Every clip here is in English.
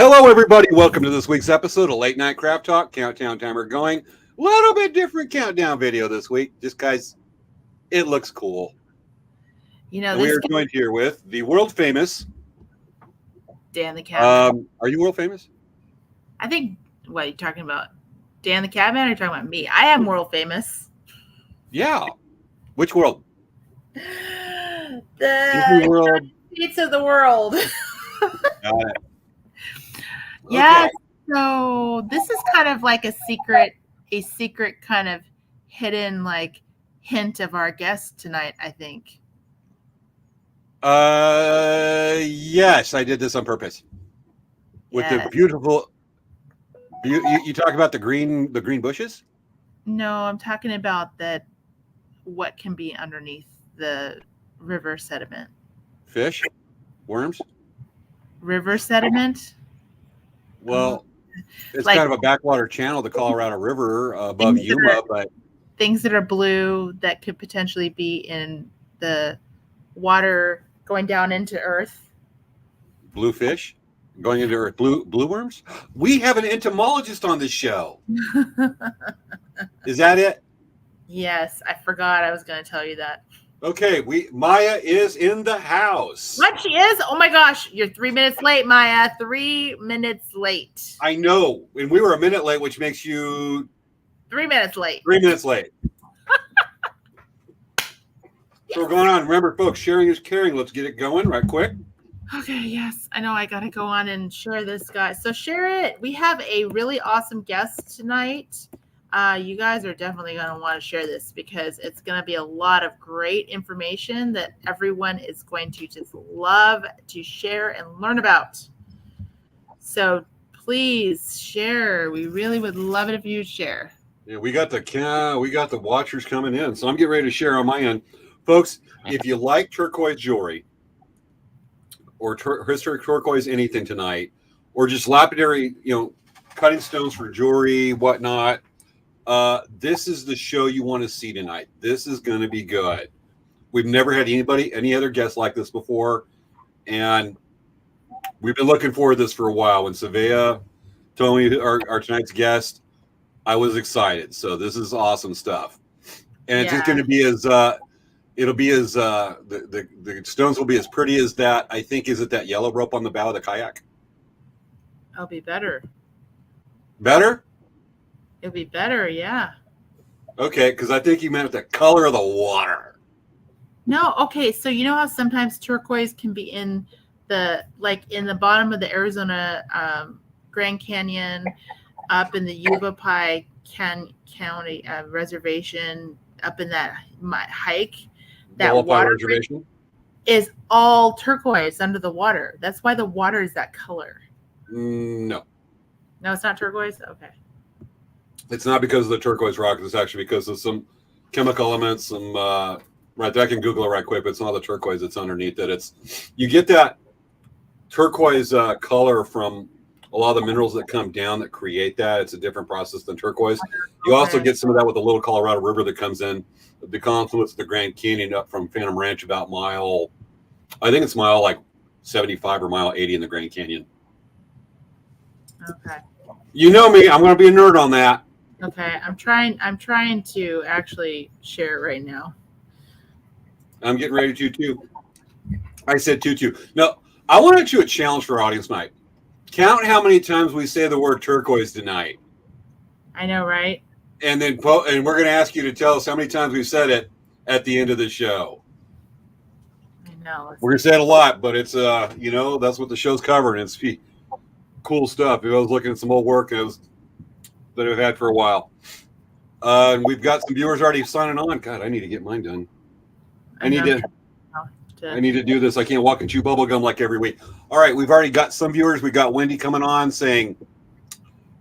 Hello, everybody. Welcome to this week's episode of Late Night Craft Talk. Countdown timer going. A little bit different countdown video this week. Just, guys, it looks cool. And we This are joined here with the world famous Dan the Cabman. Are you world famous? I think, what are you talking about? Dan the Cabman, or are you talking about me? I am world famous. Yeah. Which world? The Disney World. States of the world. Got it. Yeah. Okay. So this is kind of like a secret kind of hidden like hint of our guest tonight, I think. Yes, I did this on purpose. With the beautiful. You talk about the green bushes? No, I'm talking about what can be underneath the river sediment. Fish? Worms? River sediment? Well, it's kind of a backwater channel, the Colorado River above Yuma, but things that are blue that could potentially be in the water going down into Earth. Blue fish going into Earth. Blue worms? We have an entomologist on this show. Is that it? Yes, I forgot I was going to tell you that. Okay, Maya is in the house. What, she is? Oh my gosh, you're 3 minutes late, Maya. 3 minutes late. I know, and we were a minute late, which makes you 3 minutes late. 3 minutes late. So we're going on. Remember, folks, sharing is caring. Let's get it going right quick. Okay, yes, I know I got to go on and share this, guys. So share it. We have a really awesome guest tonight. You guys are definitely going to want to share this because it's going to be a lot of great information that everyone is going to just love to share and learn about. So please share. We really would love it if you share. Yeah, we got the watchers coming in, so I'm getting ready to share on my end. Folks, if you like turquoise jewelry or historic turquoise anything tonight, or just lapidary, cutting stones for jewelry, whatnot, this is the show you want to see tonight. This is going to be good. We've never had any other guests like this before, and we've been looking forward to this for a while. When Savea told me our tonight's guest, I was excited. So this is awesome stuff, and it's just going to be the stones will be as pretty as that. I think, is it that yellow rope on the bow of the kayak? It'll be better. Better? It'll be better, yeah. Okay, because I think you meant the color of the water. No, okay. So you know how sometimes turquoise can be in the bottom of the Arizona Grand Canyon, up in the Yavapai County reservation, up in that hike. That water reservation is all turquoise under the water. That's why the water is that color. No, it's not turquoise. Okay. It's not because of the turquoise rock. It's actually because of some chemical elements. Right there, I can Google it right quick. But it's not the turquoise that's underneath it. You get that turquoise color from a lot of the minerals that come down that create that. It's a different process than turquoise. You also get some of that with the little Colorado River that comes in, the confluence of the Grand Canyon up from Phantom Ranch about mile 75 or mile 80 in the Grand Canyon. Okay. You know me, I'm going to be a nerd on that. Okay, I'm trying to actually share it right now. I'm getting ready to too. I said too. No, I want to do a challenge for our audience tonight. Count how many times we say the word turquoise tonight. I know, right? And then we're going to ask you to tell us how many times we said it at the end of the show. I know. We're going to say it a lot, but it's that's what the show's covering. It's cool stuff. I was looking at some old work that I've had for a while. And we've got some viewers already signing on. God, I need to get mine done. I need to do this. I can't walk and chew bubble gum like every week. All right, we've already got some viewers. We got Wendy coming on saying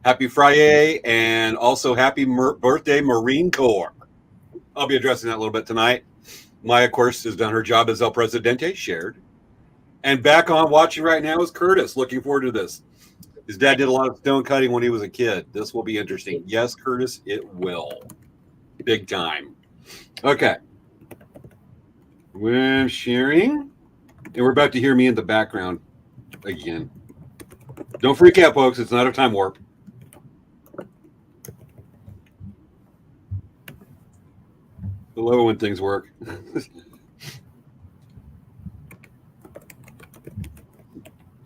happy Friday and also happy birthday, Marine Corps. I'll be addressing that a little bit tonight. Maya, of course, has done her job as El Presidente, shared. And back on watching right now is Curtis. Looking forward to this. His dad did a lot of stone cutting when he was a kid. This will be interesting. Yes, Curtis, it will. Big time. Okay. We're sharing. And we're about to hear me in the background again. Don't freak out, folks. It's not a time warp. I love it when things work.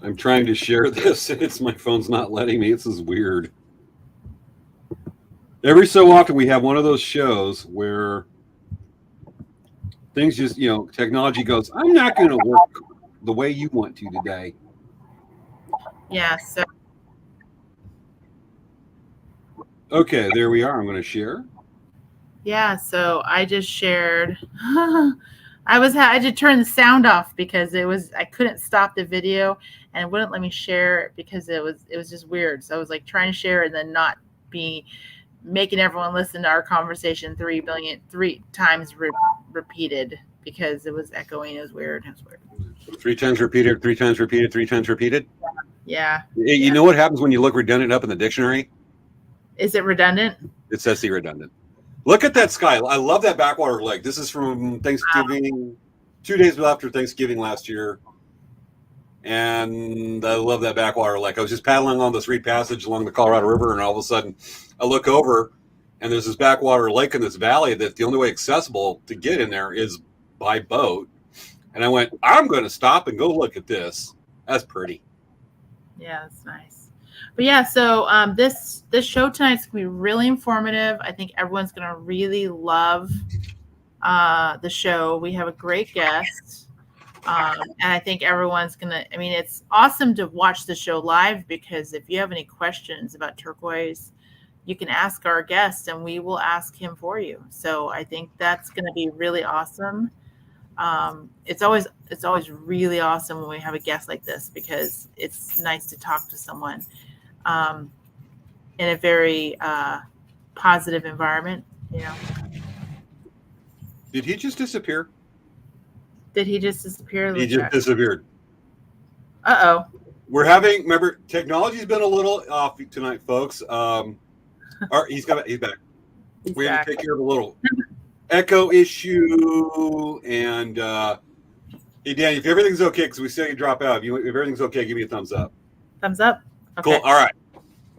I'm trying to share this, and my phone's not letting me. This is weird. Every so often, we have one of those shows where things just, technology goes, I'm not going to work the way you want to today. Yeah. So. Okay, there we are. I'm going to share. Yeah. So I just shared. I had to turn the sound off because I couldn't stop the video and it wouldn't let me share it because it was just weird. So I was like trying to share and then not be making everyone listen to our conversation 3 times repeated because it was echoing. It was weird. 3 times repeated, 3 times repeated, 3 times repeated. Yeah. You know what happens when you look redundant up in the dictionary? Is it redundant? It says the redundant. Look at that sky. I love that backwater lake. This is from Thanksgiving, 2 days after Thanksgiving last year. And I love that backwater lake. I was just paddling on this reed passage along the Colorado River, and all of a sudden I look over, and there's this backwater lake in this valley that the only way accessible to get in there is by boat. And I went, I'm going to stop and go look at this. That's pretty. Yeah, that's nice. But yeah, so this show tonight's gonna be really informative. I think everyone's gonna really love the show. We have a great guest, and I think everyone's gonna. I mean, it's awesome to watch the show live because if you have any questions about Turquoise, you can ask our guest, and we will ask him for you. So I think that's gonna be really awesome. It's always really awesome when we have a guest like this because it's nice to talk to someone in a very positive environment, Did he just disappear? Did he just disappear? He just disappeared. Uh-oh. Remember, technology's been a little off tonight, folks. He's back. We had to take care of a little echo issue. And hey, Dan, if everything's okay, because we saw you drop out, if everything's okay, give me a thumbs up. Thumbs up. Okay. Cool. All right.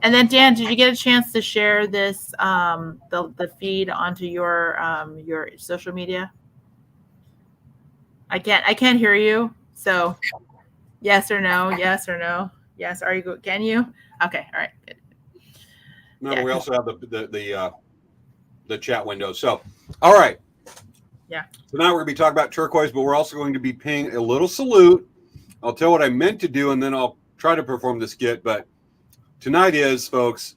And then Dan, did you get a chance to share this the feed onto your social media? I can't hear you. So yes or no? Yes or no? Yes. Are you good? Can you? Okay. All right. Good. No, we also have the chat window. So, all right. Yeah. Tonight we're going to be talking about Turquoise, but we're also going to be paying a little salute. I'll tell what I meant to do, and then I'll try to perform the skit. But tonight is, folks,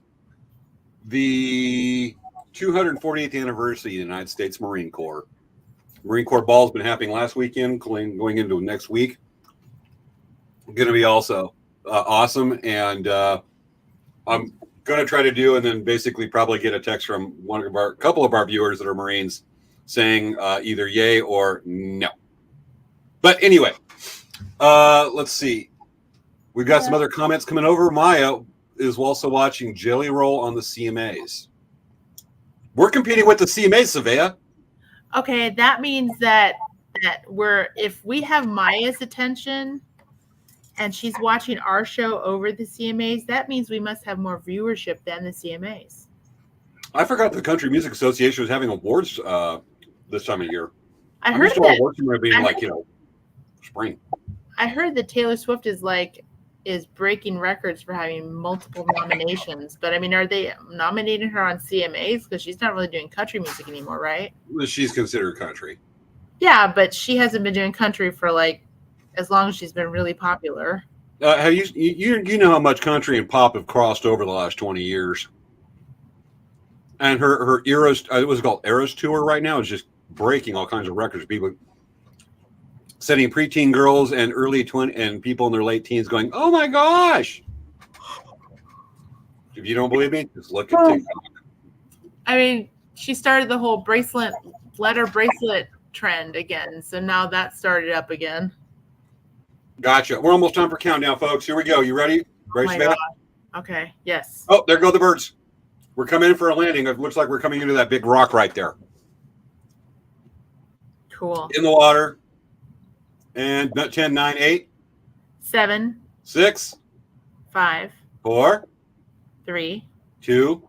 the 248th anniversary of the United States Marine Corps. Marine Corps Ball has been happening last weekend, going into next week. Going to be also awesome, and I'm going to try to do, and then basically probably get a text from couple of our viewers that are Marines saying either yay or no. But anyway, let's see. We've got some other comments coming over. Maya is also watching Jelly Roll on the CMAs. We're competing with the CMAs, Savea. Okay, that means that if we have Maya's attention and she's watching our show over the CMAs, that means we must have more viewership than the CMAs. I forgot the Country Music Association was having awards this time of year. I heard that awards being spring. I heard that Taylor Swift is breaking records for having multiple nominations. But I mean, are they nominating her on CMAs because she's not really doing country music anymore, right? She's considered country. Yeah, but she hasn't been doing country for as long as she's been really popular. Have you know how much country and pop have crossed over the last 20 years? And her Eras, it was called Eras Tour right now, is just breaking all kinds of records. People setting preteen girls and early 20 and people in their late teens going, "Oh my gosh!" If you don't believe me, just look at TikTok. I mean, she started the whole letter bracelet trend again, so now that started up again. Gotcha. We're almost time for countdown, folks. Here we go. You ready? Ready, oh my God. Okay. Yes. Oh, there go the birds. We're coming in for a landing. It looks like we're coming into that big rock right there. Cool. In the water. And 10, 9, 8. 7. 6. 5, 4, 3, 2,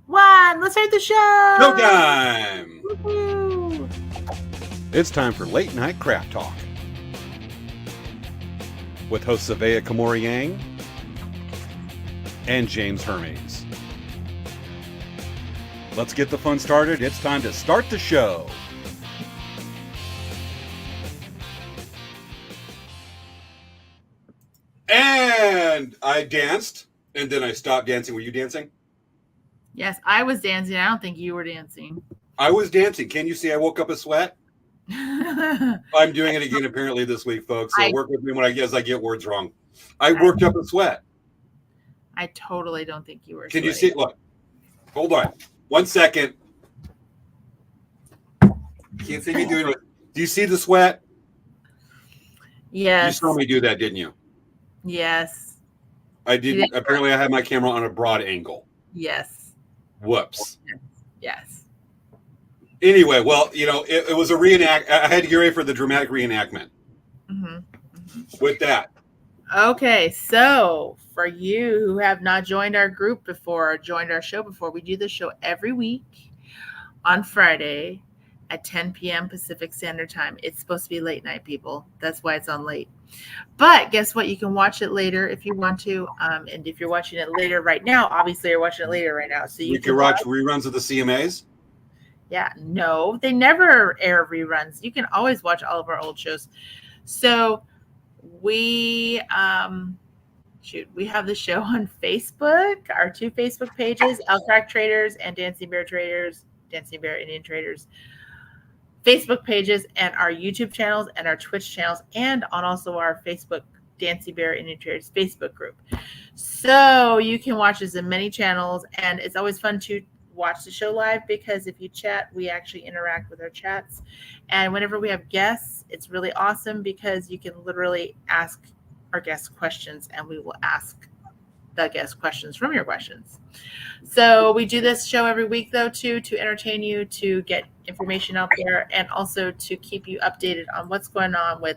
1. Let's start the show. no time. Woo-hoo. It's time for Late Night Craft Talk with hosts Savea Kamori Yang and James Hermes. Let's get the fun started. It's time to start the show. And I danced, and then I stopped dancing. Were you dancing? Yes, I was dancing. I don't think you were dancing. I was dancing. Can you see I woke up a sweat? I'm doing it again apparently this week, folks. So work with me when I get words wrong. I worked up a sweat. I totally don't think you were. Can you see? Look, hold on. 1 second. Can't see me doing it. Do you see the sweat? Yes. You saw me do that, didn't you? Yes. I didn't. Apparently, I had my camera on a broad angle. Yes. Whoops. Yes. Anyway, well, it was a reenact. I had to get ready for the dramatic reenactment. With that. Okay, so for you who have not joined our group before or joined our show before, we do this show every week on Friday at 10 p.m. Pacific Standard Time. It's supposed to be late night, people. That's why it's on late. But guess what? You can watch it later if you want to. And if you're watching it later right now, obviously you're watching it later right now. So you can watch reruns of the CMAs? Yeah, no, they never air reruns. You can always watch all of our old shows. So we have the show on Facebook, our 2 Facebook pages, Elk Crack Traders and Dancing Bear Indian Traders Facebook pages, and our YouTube channels and our Twitch channels, and on also our Facebook Dancing Bear Indian Traders Facebook group. So you can watch as many channels, and it's always fun to watch the show live because if you chat, we actually interact with our chats. And whenever we have guests, it's really awesome because you can literally ask our guests questions and we will ask the guest questions from your questions. So we do this show every week though too, to entertain you, to get information out there, and also to keep you updated on what's going on with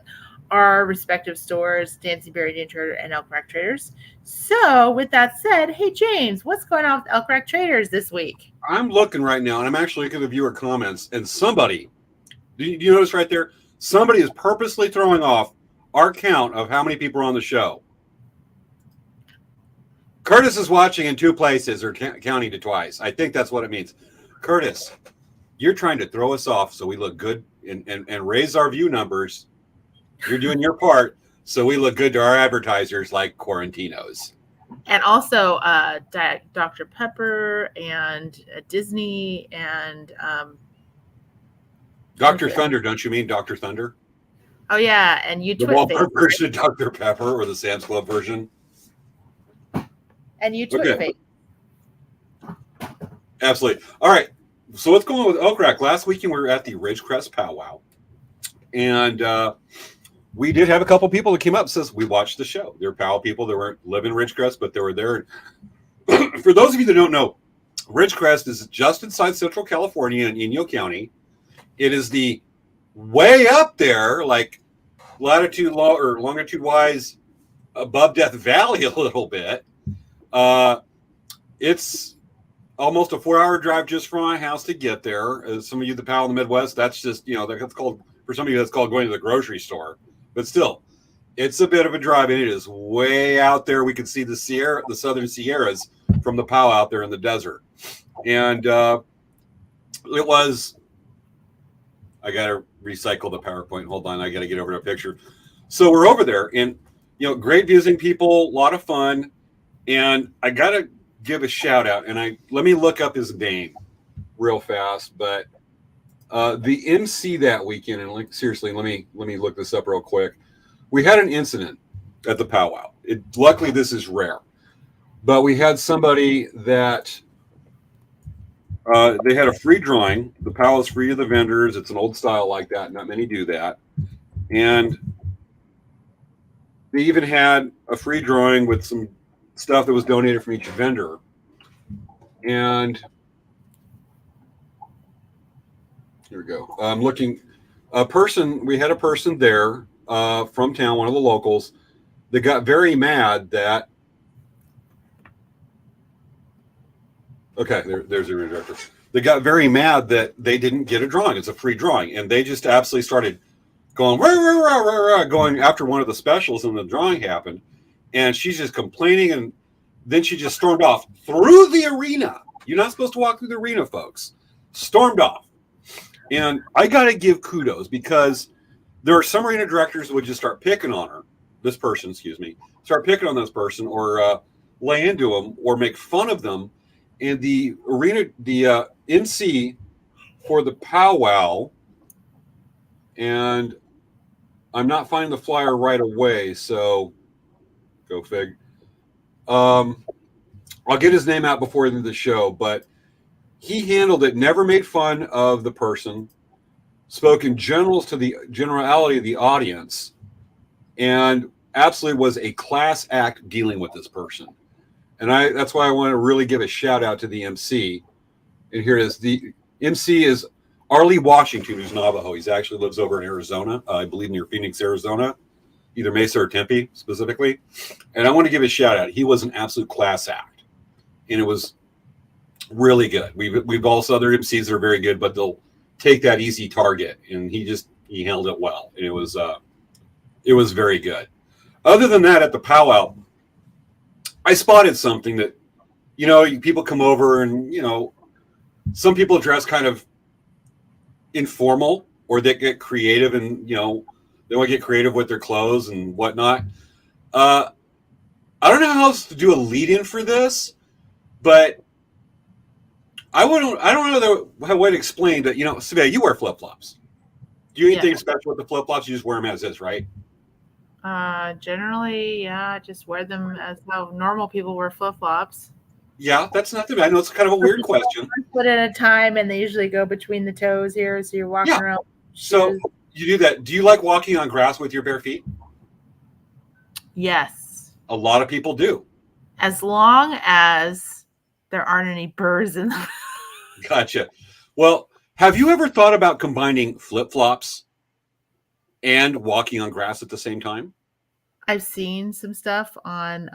our respective stores, Dancing Bear Indian Trader and Elk Crack Traders. So with that said, hey James, what's going on with Elk Crack Traders this week? I'm looking right now, and I'm actually looking at the viewer comments, and somebody, do you notice right there? Somebody is purposely throwing off our count of how many people are on the show. Curtis is watching in 2 places, or counting to twice. I think that's what it means. Curtis, you're trying to throw us off so we look good and raise our view numbers. You're doing your part so we look good to our advertisers like Quarantinos. And also Dr. Pepper and Disney and Dr. Thunder, don't you mean Dr. Thunder? Oh yeah, and you the Walmart version of Dr. Pepper or the Sam's Club version. And you Twit Face. Absolutely. All right. So what's going on with Elk Crack? Last weekend we were at the Ridgecrest Powwow. And we did have a couple people that came up and says, we watched the show. They're POW people. They weren't living in Ridgecrest, but they were there. For those of you that don't know, Ridgecrest is just inside Central California in Inyo County. It is the way up there, like longitude-wise, above Death Valley a little bit. It's almost a 4-hour drive just from my house to get there. As some of you that POW in the Midwest, that's just, that's called, for some of you, that's called going to the grocery store. But still, it's a bit of a drive, and it is way out there. We can see the Southern Sierras from the POW out there in the desert. And it was, I got to recycle the PowerPoint. Hold on, I got to get over to a picture. So we're over there, and, great visiting people, a lot of fun. And I got to give a shout out, and let me look up his name real fast, but the MC that weekend, and seriously, let me look this up real quick. We had an incident at the powwow. Luckily, this is rare, but we had somebody that they had a free drawing. The powwow is free to the vendors. It's an old style like that. Not many do that, and they even had a free drawing with some stuff that was donated from each vendor. And here we go. I'm looking. We had a person there from town, one of the locals, that got very mad that Okay, there's your director. They got very mad that they didn't get a drawing. It's a free drawing, and they just absolutely started going rah, rah, rah, rah, rah, going after one of the specials, and the drawing happened, and she's just complaining, and then she just stormed off through the arena. You're not supposed to walk through the arena, folks. Stormed off, and I got to give kudos because there are some arena directors that would just start picking on her. This person, excuse me, start picking on this person, or lay into them, or make fun of them. And the arena, the NC for the powwow, and I'm not finding the flyer right away, so go fig. I'll get his name out before the end of the show, but he handled it, never made fun of the person, spoke in generals to the generality of the audience, and absolutely was a class act dealing with this person. And that's why I want to really give a shout out to the MC. And here it is. The MC is Arlie Washington, who's Navajo. He actually lives over in Arizona, I believe near Phoenix, Arizona, either Mesa or Tempe specifically. And I want to give a shout out. He was an absolute class act, and it was really good. We've also other MCs that are very good, but they'll take that easy target, and he handled it well, and it was very good. Other than that, at the powwow, I spotted something that, people come over and, some people dress kind of informal, or they get creative, and, they want to get creative with their clothes and whatnot. I don't know how else to do a lead-in for this, but I don't know how to explain that, Savannah, you wear flip-flops. Do you anything special with the flip-flops? You just wear them as is, right? Generally, yeah, just wear them as how normal people wear flip-flops. Yeah, that's not too bad. I know it's kind of a weird question. 1 foot at a time, and they usually go between the toes here, so you're walking around. So you do that. Do you like walking on grass with your bare feet? Yes. A lot of people do. As long as there aren't any birds in them. Gotcha. Well, have you ever thought about combining flip-flops and walking on grass at the same time? I've seen some stuff on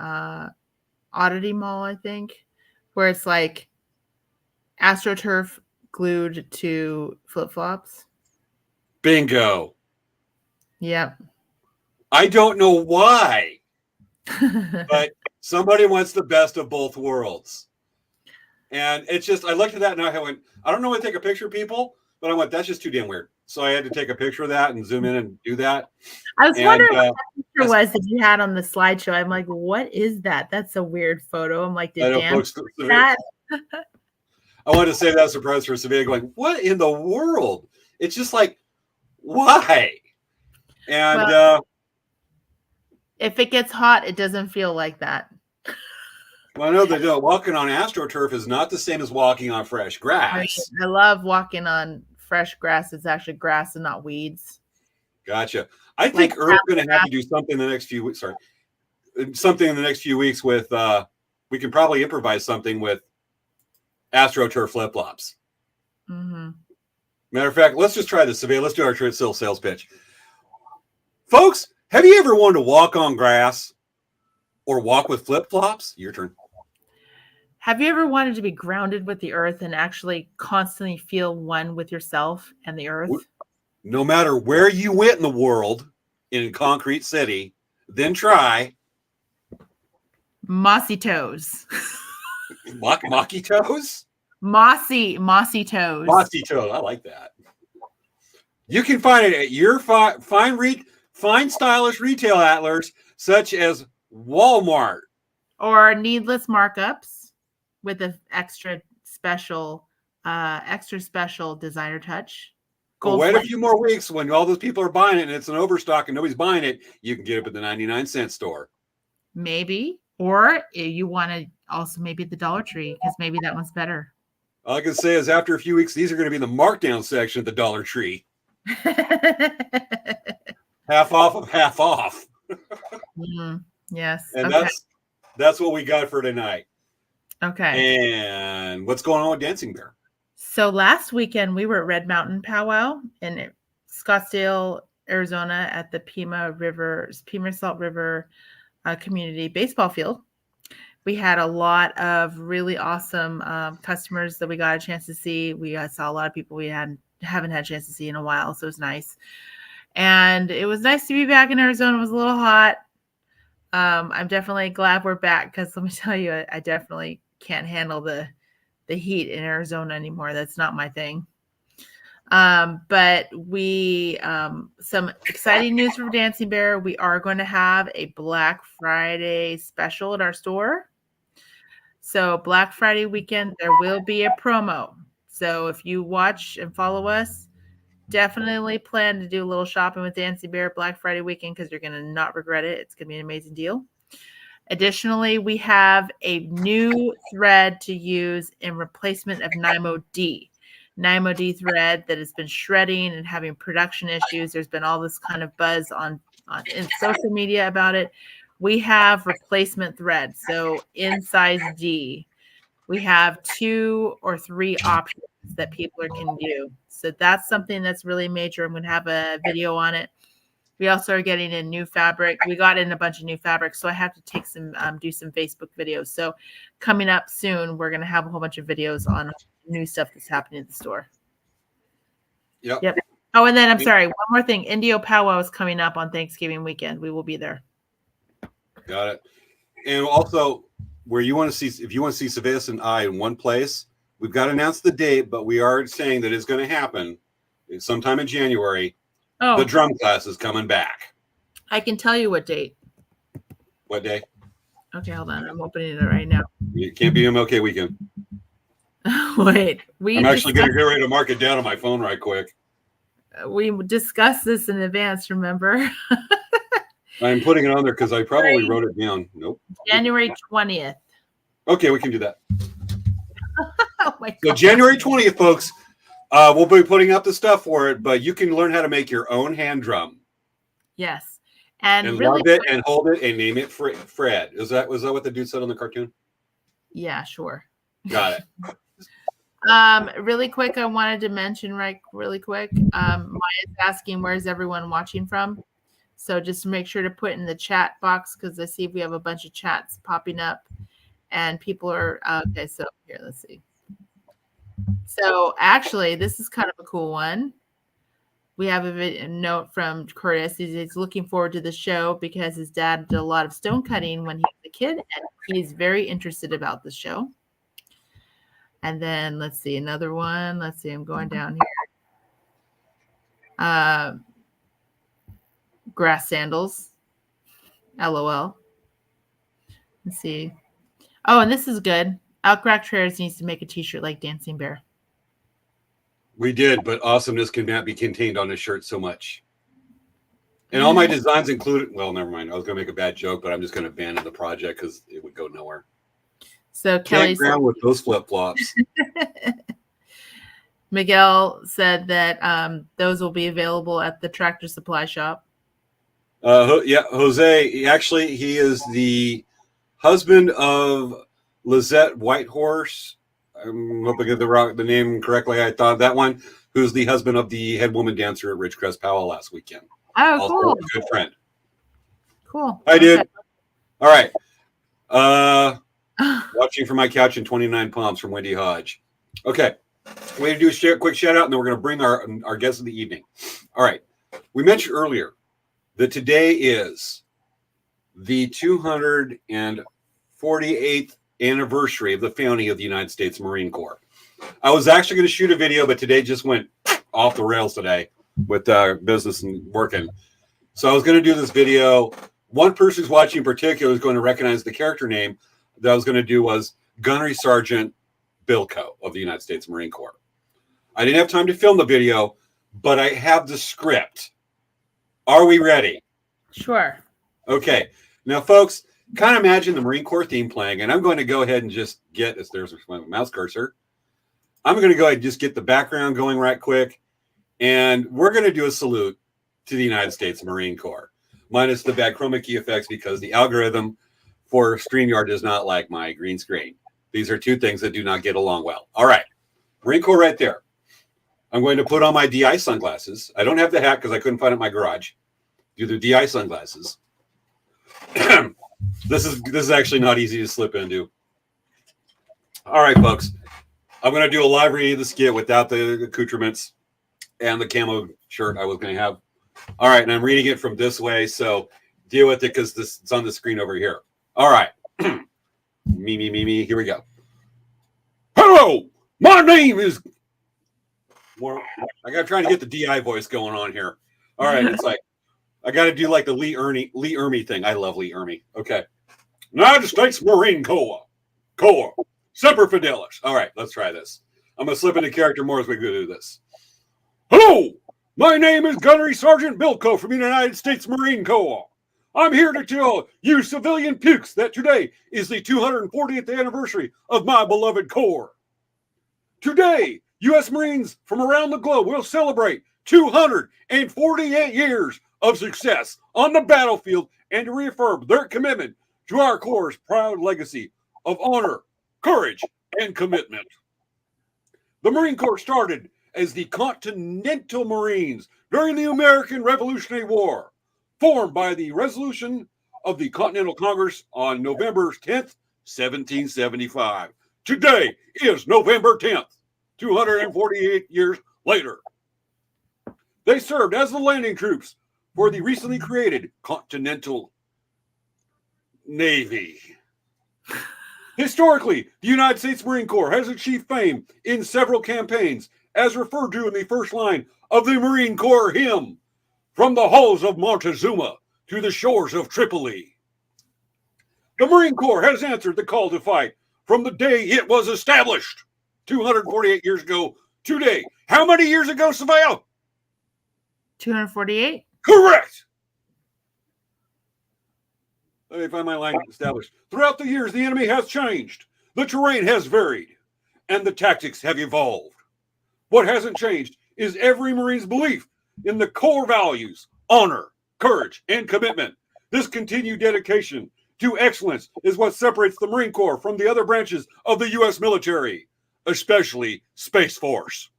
Oddity Mall, I think, where it's like AstroTurf glued to flip-flops. Bingo. Yep. I don't know why, but somebody wants the best of both worlds. And it's just, I looked at that and I went, I don't know how to take a picture of people, but I went, that's just too damn weird. So I had to take a picture of that and zoom in and do that. I was wondering what that picture was that you had on the slideshow. I'm like, what is that? That's a weird photo. I'm like, did Dan that? I wanted to save that surprise for Savannah going, what in the world? It's just like, why? And if it gets hot, it doesn't feel like that. Well, I know that walking on AstroTurf is not the same as walking on fresh grass. I love walking on fresh grass. It's actually grass and not weeds. Gotcha. I think Earth's going to have to do something in the next few weeks. Something in the next few weeks with. We can probably improvise something with AstroTurf flip-flops. Mm-hmm. Matter of fact, let's just try this, Savannah. Let's do our sales pitch. Folks, have you ever wanted to walk on grass or walk with flip-flops? Your turn. Have you ever wanted to be grounded with the earth and actually constantly feel one with yourself and the earth? No matter where you went in the world, in Concrete City, then try Mossy Toes. Mocky toes? Mossy toes. Mossy toes. I like that. You can find it at your fine stylish retail outlets such as Walmart. Or needless markups with an extra special designer touch. Wait a few more weeks when all those people are buying it and it's an overstock and nobody's buying it. You can get it at the 99-cent store. Maybe. Or you want to also maybe at the Dollar Tree because maybe that one's better. All I can say is after a few weeks, these are going to be in the markdown section at the Dollar Tree. Half off of half off. Yes. And that's what we got for tonight. Okay. And what's going on with Dancing Bear? So last weekend we were at Red Mountain Powwow in Scottsdale, Arizona at the Pima Salt River community baseball field. We had a lot of really awesome customers that we got a chance to see. We saw a lot of people we haven't had a chance to see in a while, so it was nice. And it was nice to be back in Arizona. It was a little hot. I'm definitely glad we're back because let me tell you, I definitely can't handle the heat in Arizona anymore. That's not my thing. But we some exciting news from Dancing Bear. We are going to have a Black Friday special at our store. So Black Friday weekend, there will be a promo. So if you watch and follow us, definitely plan to do a little shopping with Dancing Bear Black Friday weekend because you're going to not regret it. It's going to be an amazing deal. Additionally, we have a new thread to use in replacement of Nymo D. Nymo D thread that has been shredding and having production issues. There's been all this kind of buzz on in social media about it. We have replacement thread. So in size D, we have 2 or 3 options that people can do. So that's something that's really major. I'm going to have a video on it. We also are getting in new fabric. We got in a bunch of new fabric, so I have to take some, do some Facebook videos. So coming up soon, we're going to have a whole bunch of videos on new stuff that's happening at the store. Yep. Oh, and then I'm sorry, one more thing. Indio Powwow is coming up on Thanksgiving weekend. We will be there. Got it. And also, where you want to see, if you want to see Savas and I in one place, we've got to announce the date, but we are saying that it's going to happen sometime in January. Oh. The drum class is coming back. I can tell you what date. What day? Okay, hold on. I'm opening it right now. It can't be MLK weekend. Wait. I'm actually going to get ready to mark it down on my phone right quick. We discussed this in advance, remember? I'm putting it on there because I probably wrote it down. Nope. January 20th. Okay, we can do that. Oh my God. So January 20th, folks. We'll be putting up the stuff for it, but you can learn how to make your own hand drum. Yes, and really love it and hold it and name it Fred. Was that what the dude said on the cartoon? Yeah, sure. Got it. Really quick, I wanted to mention really quick. Maya's asking where's everyone watching from. So just make sure to put in the chat box because I see we have a bunch of chats popping up, and people are okay. So here, let's see. So actually, this is kind of a cool one. We have a note from Curtis. He's looking forward to the show because his dad did a lot of stone cutting when he was a kid, and he's very interested about the show. And then let's see another one. Let's see. I'm going down here. Grass sandals. LOL. Let's see. Oh, and this is good. Outcrack Trails needs to make a t-shirt like Dancing Bear. We did, but awesomeness cannot be contained on a shirt so much. And all my designs included, well, never mind. I was going to make a bad joke, but I'm just going to abandon the project because it would go nowhere. So Kelly said with those flip-flops. Miguel said that those will be available at the Tractor Supply Shop. Yeah, Jose, he is the husband of Lizette Whitehorse. I'm hoping I get the name correctly. I thought that one, who's the husband of the head woman dancer at Ridgecrest Powell last weekend. Oh, also cool. A good friend. Cool. I did. All right. Watching from my couch in 29 Palms from Wendy Hodge. Okay. We're going to do a quick shout out, and then we're going to bring our guest of the evening. All right. We mentioned earlier that today is the 248th anniversary of the founding of the United States Marine Corps. I was actually going to shoot a video, but today just went off the rails today with business and working. So I was going to do this video. One person who's watching in particular is going to recognize the character name that I was going to do was Gunnery Sergeant Bilko of the United States Marine Corps. I didn't have time to film the video, but I have the script. Are we ready? Sure. Okay. Now, folks, kind of imagine the Marine Corps theme playing, and I'm going to go ahead and just there's my mouse cursor. I'm going to go ahead and just get the background going right quick, and we're going to do a salute to the United States Marine Corps, minus the bad chroma key effects because the algorithm for StreamYard does not like my green screen. These are two things that do not get along well. All right. Marine Corps right there. I'm going to put on my DI sunglasses. I don't have the hat because I couldn't find it in my garage. Do the DI sunglasses. This is actually not easy to slip into. All right, folks. I'm going to do a live reading of the skit without the accoutrements and the camo shirt I was going to have. All right, and I'm reading it from this way, so deal with it because it's on the screen over here. All right. me. Here we go. Hello, my name is... I got trying to get the DI voice going on here. All right, it's like, I got to do like the Lee Ermey thing. I love Lee Ermey. Okay. United States Marine Corps. Semper Fidelis. All right, let's try this. I'm going to slip into character more as we go through this. Hello, my name is Gunnery Sergeant Bilko from the United States Marine Corps. I'm here to tell you civilian pukes that today is the 240th anniversary of my beloved Corps. Today, U.S. Marines from around the globe will celebrate 248 years of success on the battlefield and to reaffirm their commitment to our Corps' proud legacy of honor, courage, and commitment. The Marine Corps started as the Continental Marines during the American Revolutionary War, formed by the resolution of the Continental Congress on November 10th, 1775. Today is November 10th, 248 years later. They served as the landing troops for the recently created Continental Navy. Historically, the United States Marine Corps has achieved fame in several campaigns, as referred to in the first line of the Marine Corps hymn, from the halls of Montezuma to the shores of Tripoli. The Marine Corps has answered the call to fight from the day it was established, 248 years ago today. How many years ago, Savannah? 248? Correct! Let me find my line established. Throughout the years, the enemy has changed. The terrain has varied, and the tactics have evolved. What hasn't changed is every Marine's belief in the core values, honor, courage, and commitment. This continued dedication to excellence is what separates the Marine Corps from the other branches of the U.S. military, especially Space Force.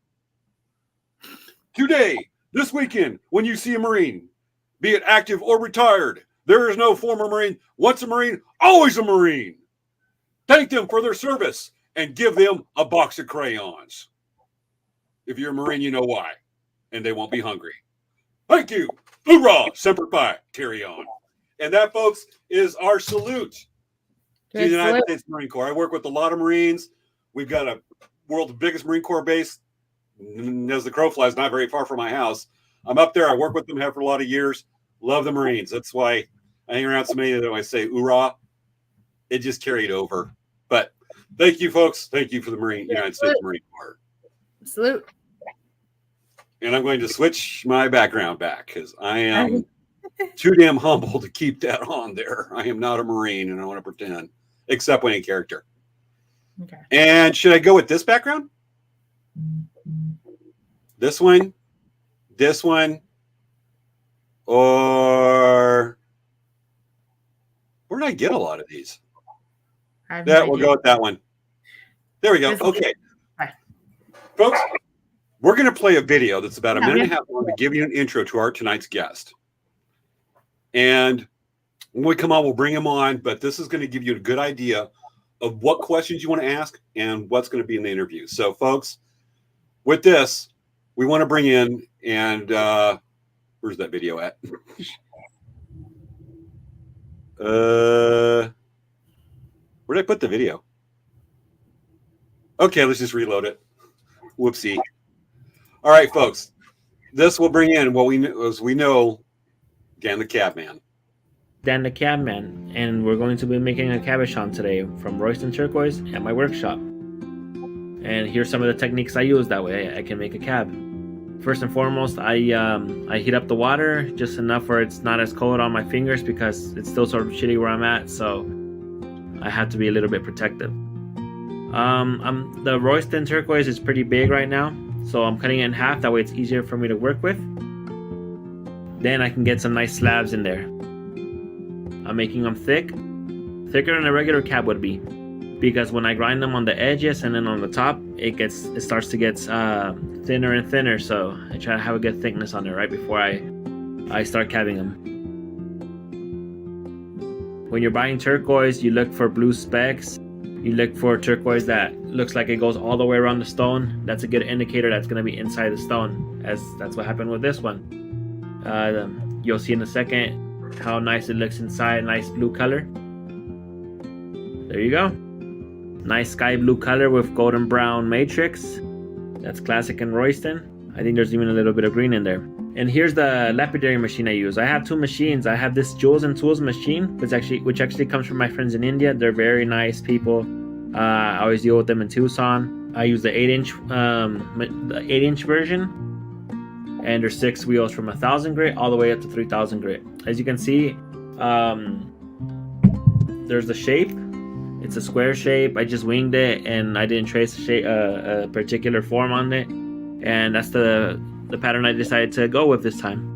Today, this weekend, when you see a Marine, be it active or retired, there is no former Marine. Once a Marine, always a Marine. Thank them for their service and give them a box of crayons. If you're a Marine, you know why, and they won't be hungry. Thank you. Hoorah! Semper Fi. Carry on. And that, folks, is our salute to the United States Marine Corps. I work with a lot of Marines. We've got a world's biggest Marine Corps base. As the crow flies, not very far from my house. I'm up there. I work with them, have for a lot of years. Love the Marines. That's why I hang around so many that I say hoorah. It just carried over. But thank you, folks. Thank you for the United States Marine Corps. Salute. And I'm going to switch my background back because I am too damn humble to keep that on there. I am not a Marine, and I want to pretend, except when in character. Okay. And should I go with this background? This one? This one? Or where did I get a lot of these? We'll go with that one. There we go. Okay. Folks, we're going to play a video that's about a minute and a half long to give you an intro to our tonight's guest. And when we come on, we'll bring him on, but this is going to give you a good idea of what questions you want to ask and what's going to be in the interview. So, folks, with this, we want to bring in, and where's that video at? Where did I put the video? Okay, let's just reload it. Whoopsie. All right, folks. This will bring in what we know, Dan the Cabman. Dan the Cabman, and we're going to be making a cabachon today from Royston Turquoise at my workshop. And here's some of the techniques I use, that way I can make a cab. First and foremost, I heat up the water just enough where it's not as cold on my fingers because it's still sort of chilly where I'm at, so I have to be a little bit protective. The Royston Turquoise is pretty big right now, so I'm cutting it in half, that way it's easier for me to work with. Then I can get some nice slabs in there. I'm making them thicker than a regular cab would be, because when I grind them on the edges and then on the top, it starts to get thinner and thinner. So I try to have a good thickness on it right before I start cabbing them. When you're buying turquoise, you look for blue specks. You look for turquoise that looks like it goes all the way around the stone. That's a good indicator that's going to be inside the stone, as that's what happened with this one. You'll see in a second how nice it looks inside. Nice blue color. There you go. Nice sky blue color with golden brown matrix. That's classic in Royston. I think there's even a little bit of green in there. And here's the lapidary machine I use. I have two machines. I have this Jewels and Tools machine, which actually comes from my friends in India. They're very nice people. I always deal with them in Tucson. I use the 8-inch version, and there's 6 wheels from 1,000 grit all the way up to 3,000 grit. As you can see, there's the shape. It's a square shape. I just winged it, and I didn't trace a particular form on it, and that's the pattern I decided to go with this time.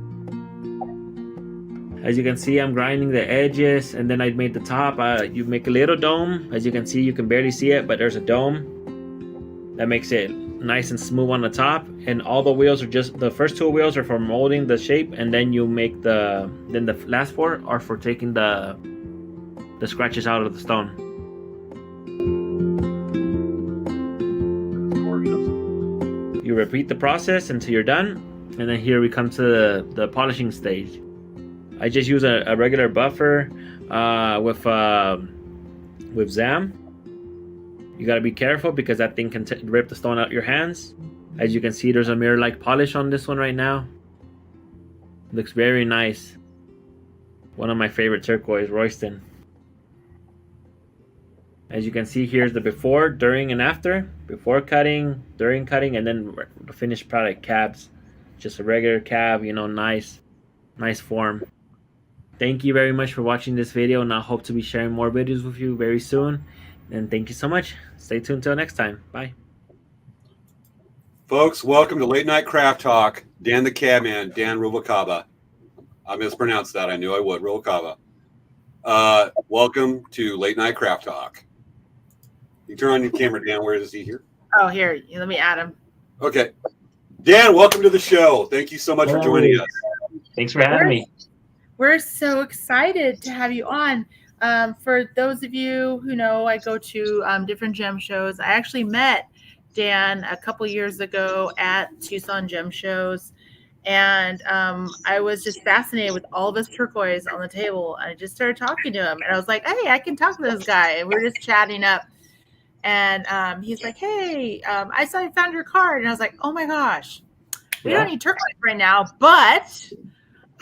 As you can see, I'm grinding the edges, and then I made the top. You make a little dome. As you can see, you can barely see it, but there's a dome that makes it nice and smooth on the top. And all the wheels are just, the first 2 wheels are for molding the shape, and then you make the last 4 are for taking the scratches out of the stone. You repeat the process until you're done, and then here we come to the polishing stage. I just use a regular buffer with Zam. You gotta be careful because that thing can rip the stone out your hands. As you can see, there's a mirror-like polish on this one right now. Looks very nice. One of my favorite turquoise, Royston. As you can see, here's the before, during, and after. Before cutting, during cutting, and then the finished product, cabs. Just a regular cab, nice form. Thank you very much for watching this video, and I hope to be sharing more videos with you very soon. And thank you so much. Stay tuned till next time. Bye. Folks, welcome to Late Night Craft Talk. Dan the Cabman, Dan Ruvalcaba. I mispronounced that. I knew I would. Ruvalcaba. Welcome to Late Night Craft Talk. You turn on your camera, Dan. Where is he here? Oh, here. Let me add him. Okay. Dan, welcome to the show. Thank you so much for joining us. Thanks for having me. We're so excited to have you on. For those of you who know, I go to different gem shows. I actually met Dan a couple years ago at Tucson Gem Shows, and I was just fascinated with all this turquoise on the table. And I just started talking to him, and I was like, "Hey, I can talk to this guy." And we're just chatting up, and he's like, "Hey, I saw you found your card," and I was like, "Oh my gosh, we don't need turquoise right now, but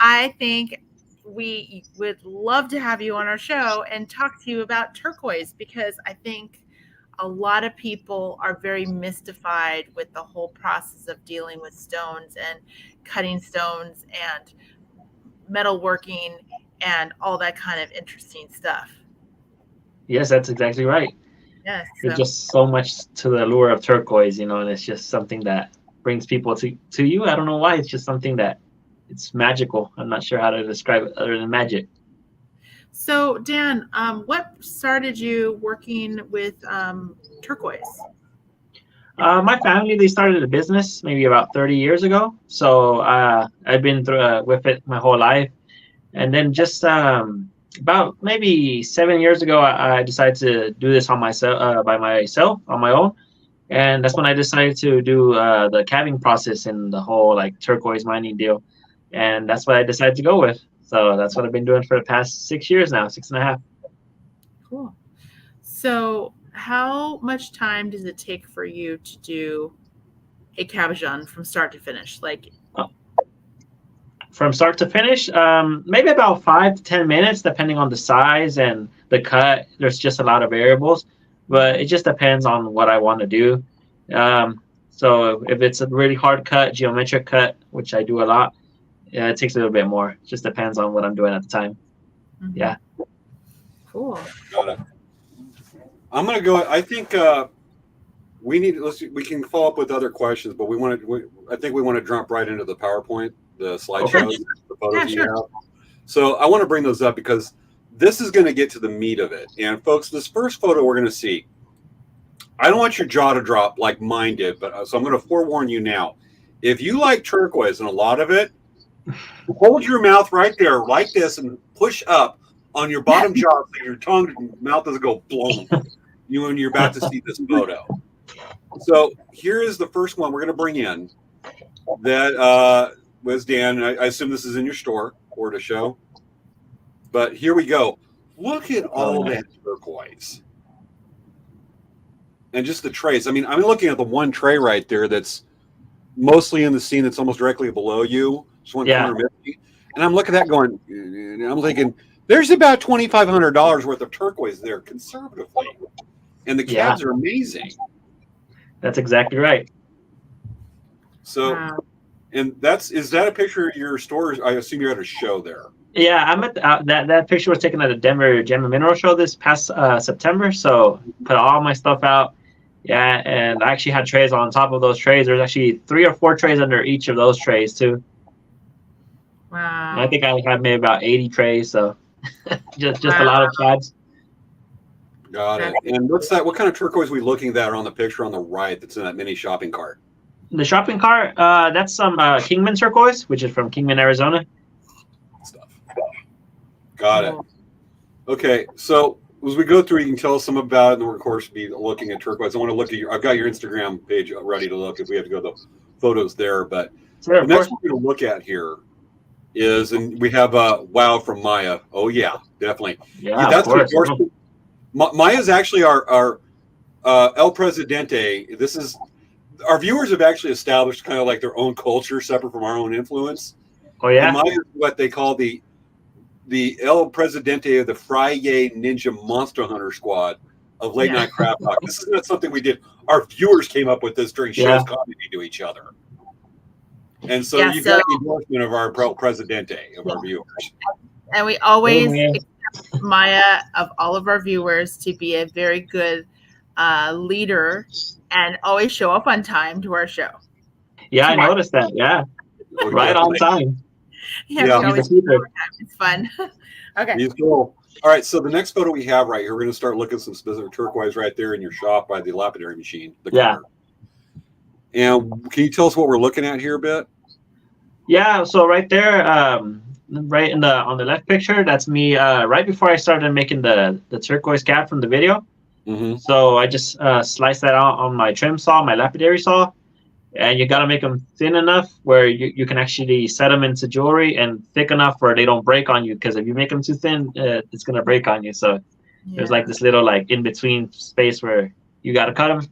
I think we would love to have you on our show and talk to you about turquoise, because I think a lot of people are very mystified with the whole process of dealing with stones and cutting stones and metalworking and all that kind of interesting stuff." Yes, that's exactly right. Yes. There's just so much to the allure of turquoise, and it's just something that brings people to you. I don't know why. It's just something that it's magical. I'm not sure how to describe it other than magic. So, Dan, what started you working with turquoise? My family, they started a business maybe about 30 years ago. So I've been through with it my whole life. And then just about maybe 7 years ago, I decided to do this on myself, by myself, on my own. And that's when I decided to do the cabbing process and the whole turquoise mining deal. And that's what I decided to go with. So that's what I've been doing for the past 6 years now, 6.5. Cool. So how much time does it take for you to do a cabochon from start to finish? From start to finish, maybe about 5 to 10 minutes, depending on the size and the cut. There's just a lot of variables, but it just depends on what I want to do. So if it's a really hard cut, geometric cut, which I do a lot, it takes a little bit more. It just depends on what I'm doing at the time. Mm-hmm. Yeah. Cool. Got it. I'm gonna go. I think we can follow up with other questions, but I think we want to jump right into the PowerPoint, the slideshows, Okay. the photos you Sure. have. So I want to bring those up because this is going to get to the meat of it. And folks, this first photo we're going to see, I don't want your jaw to drop like mine did, but so I'm going to forewarn you now. If you like turquoise and a lot of it, hold your mouth right there like this and push up on your bottom jaw, so your tongue and mouth doesn't go blown. When you're about to see this photo. So here is the first one we're going to bring in. That was Dan. I assume this is in your store or to show. But here we go. Look at all that turquoise. And just the trays. I mean, I'm looking at the one tray right there that's mostly in the scene that's almost directly below you. Just one corner. And I'm looking at that going, and I'm thinking, there's about $2,500 worth of turquoise there conservatively. And the cabs are amazing. That's exactly right. So, and is that a picture of your store? I assume you're at a show there. Yeah, I'm at that picture was taken at the Denver Gem and Mineral Show this past September. So put all my stuff out. Yeah, and I actually had trays on top of those trays. There's actually 3 or 4 trays under each of those trays too. Wow. And I think I had maybe about 80 trays. So just a lot of cabs. Got it. And what's that? What kind of turquoise are we looking at on the picture on the right that's in that mini shopping cart? The shopping cart, that's some Kingman turquoise, which is from Kingman, Arizona. Stuff. Got it. Okay, so as we go through, you can tell us some about it, and we'll of course be looking at turquoise. I want to look at I've got your Instagram page ready to look if we have to go to the photos there. But the next one we're going to look at here is, and we have wow from Maya. Oh yeah, definitely. Yeah, that's endorsement. Maya is actually our El Presidente. This is our viewers have actually established kind of like their own culture separate from our own influence. Oh yeah, and Maya is what they call the El Presidente of the Friday Ninja Monster Hunter Squad of late night crap talk. This is not something we did. Our viewers came up with this during shows comedy to each other. And so you've got the endorsement of our El Presidente of our viewers. And we always expect Maya of all of our viewers to be a very good leader and always show up on time to our show. Yeah, I noticed that. Yeah, right on time. Yeah, it's fun. Okay. He's cool. All right, so the next photo we have right here, we're going to start looking at some specific turquoise right there in your shop by the lapidary machine. And can you tell us what we're looking at here a bit? Yeah, so right there, right on the left picture, that's me right before I started making the turquoise cap from the video. Mm-hmm. So I just sliced that out on my trim saw, my lapidary saw, and you got to make them thin enough where you can actually set them into jewelry and thick enough where they don't break on you, because if you make them too thin, it's going to break on you. So there's like this little like in-between space where you got to cut them.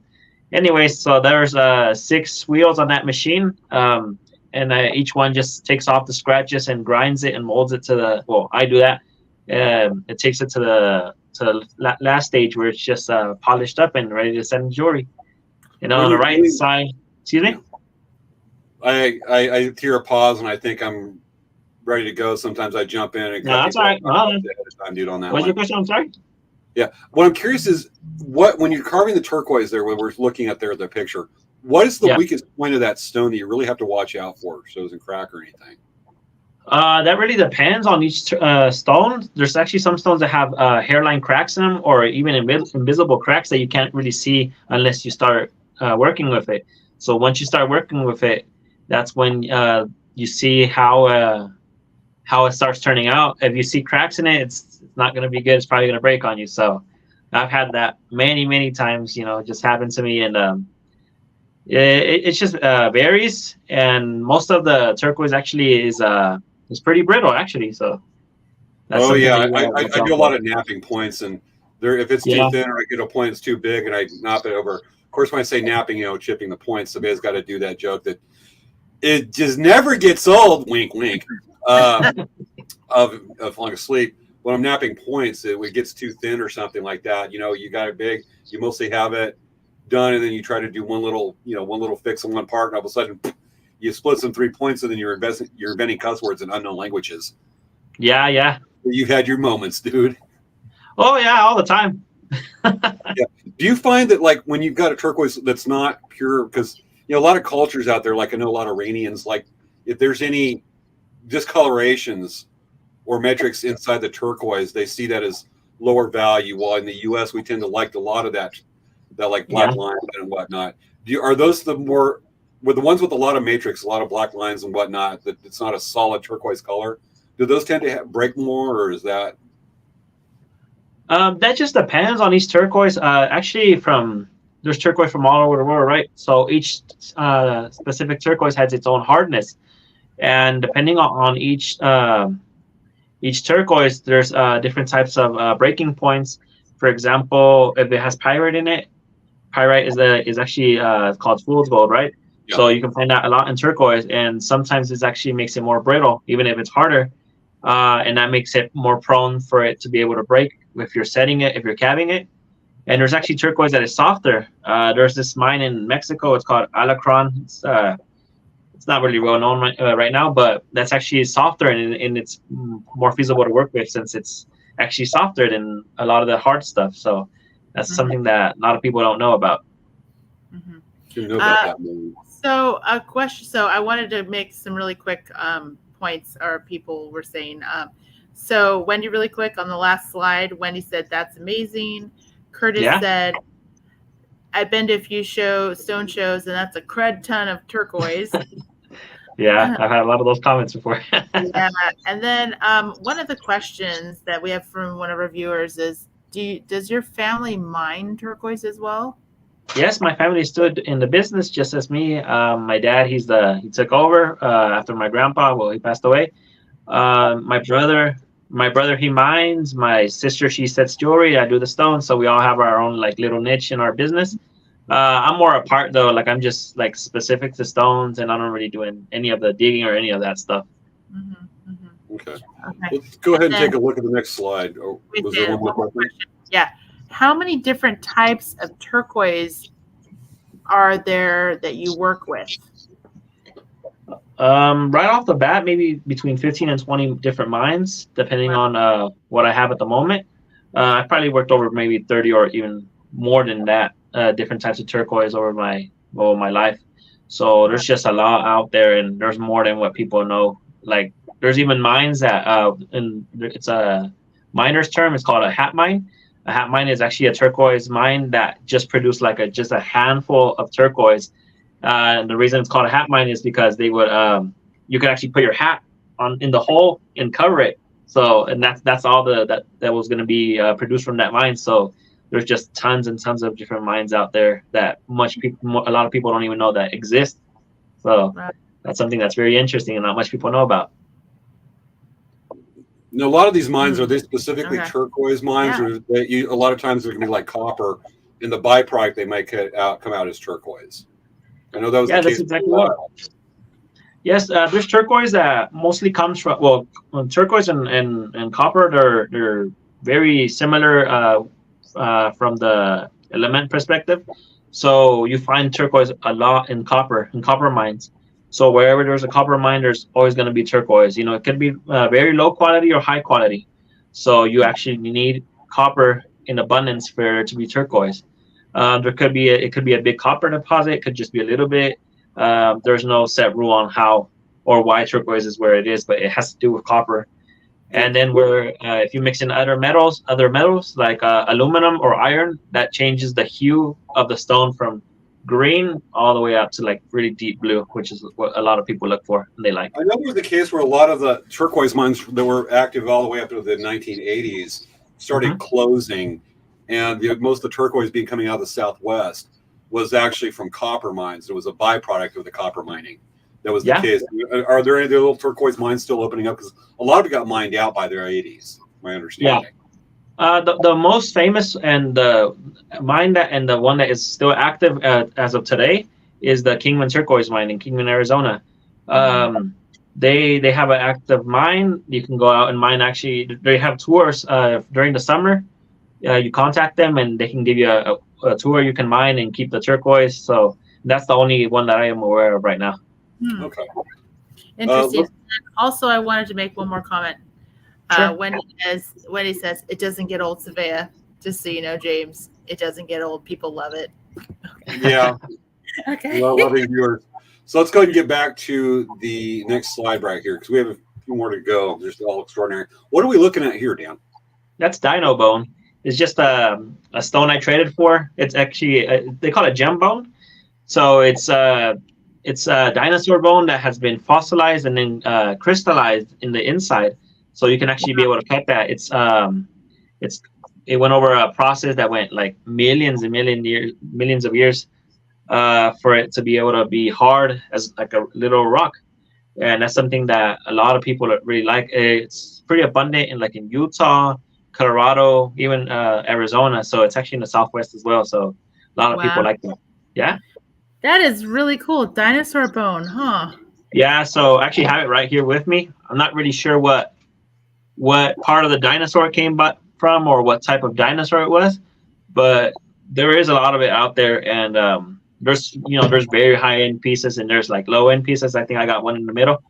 Anyways, so there's 6 wheels on that machine, and each one just takes off the scratches and grinds it and molds it to the, well, I do that. It takes it to the last stage where it's just polished up and ready to send jewelry. And on the right side, excuse me? I hear a pause and I think I'm ready to go. Sometimes I jump in and that's all right. Dude, on that what's your question? I'm sorry. Yeah, what I'm curious is when you're carving the turquoise there, when we're looking at the picture, what is the weakest point of that stone that you really have to watch out for so it doesn't crack or anything? That really depends on each stone. There's actually some stones that have hairline cracks in them, or even invisible cracks that you can't really see unless you start working with it. So once you start working with it, that's when you see how it starts turning out. If you see cracks in it, it's not going to be good. It's probably going to break on you. So I've had that many times. It just happened to me, and it just varies. And most of the turquoise actually is pretty brittle, actually. So that's I do a lot of napping points, and if it's too thin or I get a point that's too big and I nap it over. Of course, when I say napping, chipping the points, somebody's got to do that joke that it just never gets old. Wink, wink. Of falling asleep. When I'm napping points, it gets too thin or something like that. You got it big. You mostly have it done, and then you try to do one little fix on one part, and all of a sudden you split some 3 points, and then you're inventing cuss words in unknown languages. Yeah. You've had your moments, dude. Oh yeah, all the time. Yeah. Do you find that like when you've got a turquoise that's not pure, because a lot of cultures out there, like I know a lot of Iranians, like if there's any discolorations or metrics inside the turquoise, they see that as lower value. While in the U.S., we tend to like a lot of that like black lines and whatnot. Are those the ones with a lot of matrix, a lot of black lines and whatnot, that it's not a solid turquoise color? Do those tend to break more, or is that? That just depends on each turquoise. Actually, there's turquoise from all over the world, right? So each specific turquoise has its own hardness, and depending on each turquoise, there's different types of breaking points. For example, if it has pyrite in it, pyrite is actually called fool's gold, right? Yeah. So you can find that a lot in turquoise, and sometimes it actually makes it more brittle, even if it's harder, and that makes it more prone for it to be able to break if you're setting it, if you're cabbing it. And there's actually turquoise that is softer. There's this mine in Mexico. It's called Alacron. It's not really well known right now, but that's actually softer, and it's more feasible to work with since it's actually softer than a lot of the hard stuff. So that's something that a lot of people don't know about. Didn't know about that. So a question. So I wanted to make some really quick points, or people were saying. So Wendy, really quick on the last slide, Wendy said that's amazing. Curtis said, I've been to a few stone shows, and that's a crud ton of turquoise. Yeah, I've had a lot of those comments before. Yeah, and then one of the questions that we have from one of our viewers is, does your family mine turquoise as well? Yes, my family stood in the business just as me. My dad, he took over after my grandpa. Well, he passed away. My brother, he mines. My sister, she sets jewelry. I do the stones. So we all have our own like little niche in our business. I'm more a part though. Like I'm just like specific to stones, and I don't really do any of the digging or any of that stuff. Okay. Let's go ahead and take a look at the next slide. Oh, was there one more question? Yeah. How many different types of turquoise are there that you work with? Right off the bat, maybe between 15 and 20 different mines, depending on what I have at the moment. I've probably worked over maybe 30 or even more than that, different types of turquoise over my life. So there's just a lot out there, and there's more than what people know. Like there's even mines that, and it's a miner's term. It's called a hat mine. A hat mine is actually a turquoise mine that just produced like just a handful of turquoise. And the reason it's called a hat mine is because they would you could actually put your hat in the hole and cover it. So and that's all that was going to be produced from that mine. So there's just tons and tons of different mines out there that a lot of people don't even know that exist. So that's something that's very interesting and not much people know about. Now, a lot of these mines, are they specifically turquoise mines, or a lot of times they're going to be like copper, and the byproduct they might come out as turquoise? I know that was the case. That's exactly right. Yes, there's turquoise that mostly comes from turquoise and copper. They're very similar from the element perspective. So you find turquoise a lot in copper mines. So wherever there's a copper mine, there's always going to be turquoise. You know, it could be very low quality or high quality. So you actually need copper in abundance for it to be turquoise. It could be a big copper deposit. It could just be a little bit. There's no set rule on how or why turquoise is where it is, but it has to do with copper. And then if you mix in other metals like aluminum or iron, that changes the hue of the stone from green all the way up to like really deep blue, which is what a lot of people look for and they like. I know there was a case where a lot of the turquoise mines that were active all the way up to the 1980s started closing, and most of the turquoise being coming out of the Southwest was actually from copper mines. It was a byproduct of the copper mining. That was the case. Are there any of the little turquoise mines still opening up? Because a lot of it got mined out by the 80s, my understanding. The most famous and the mine and the one that is still active as of today is the Kingman turquoise mine in Kingman, Arizona. They have an active mine. You can go out and mine. Actually, they have tours during the summer. You contact them and they can give you a tour. You can mine and keep the turquoise. So that's the only one that I am aware of right now. Okay. Interesting. Also, I wanted to make one more comment. Sure. When he says it doesn't get old, Savea, just so you know, James, it doesn't get old. People love it. Yeah. Okay. Loving viewers. So let's go ahead and get back to the next slide right here because we have a few more to go. Just all extraordinary. What are we looking at here, Dan? That's dino bone. It's just a stone I traded for. It's actually they call it gem bone. So it's a dinosaur bone that has been fossilized and then crystallized in the inside. So you can actually be able to cut that. It's it went over a process that went like millions and millions of years for it to be able to be hard as like a little rock. And that's something that a lot of people really like. It's pretty abundant in like in Utah, Colorado, even Arizona. So it's actually in the Southwest as well. So a lot of people like that. Yeah. That is really cool. Dinosaur bone, huh? Yeah. So I actually have it right here with me. I'm not really sure what part of the dinosaur it came from or what type of dinosaur it was, but there is a lot of it out there. And there's very high end pieces and there's like low end pieces. I think I got one in the middle.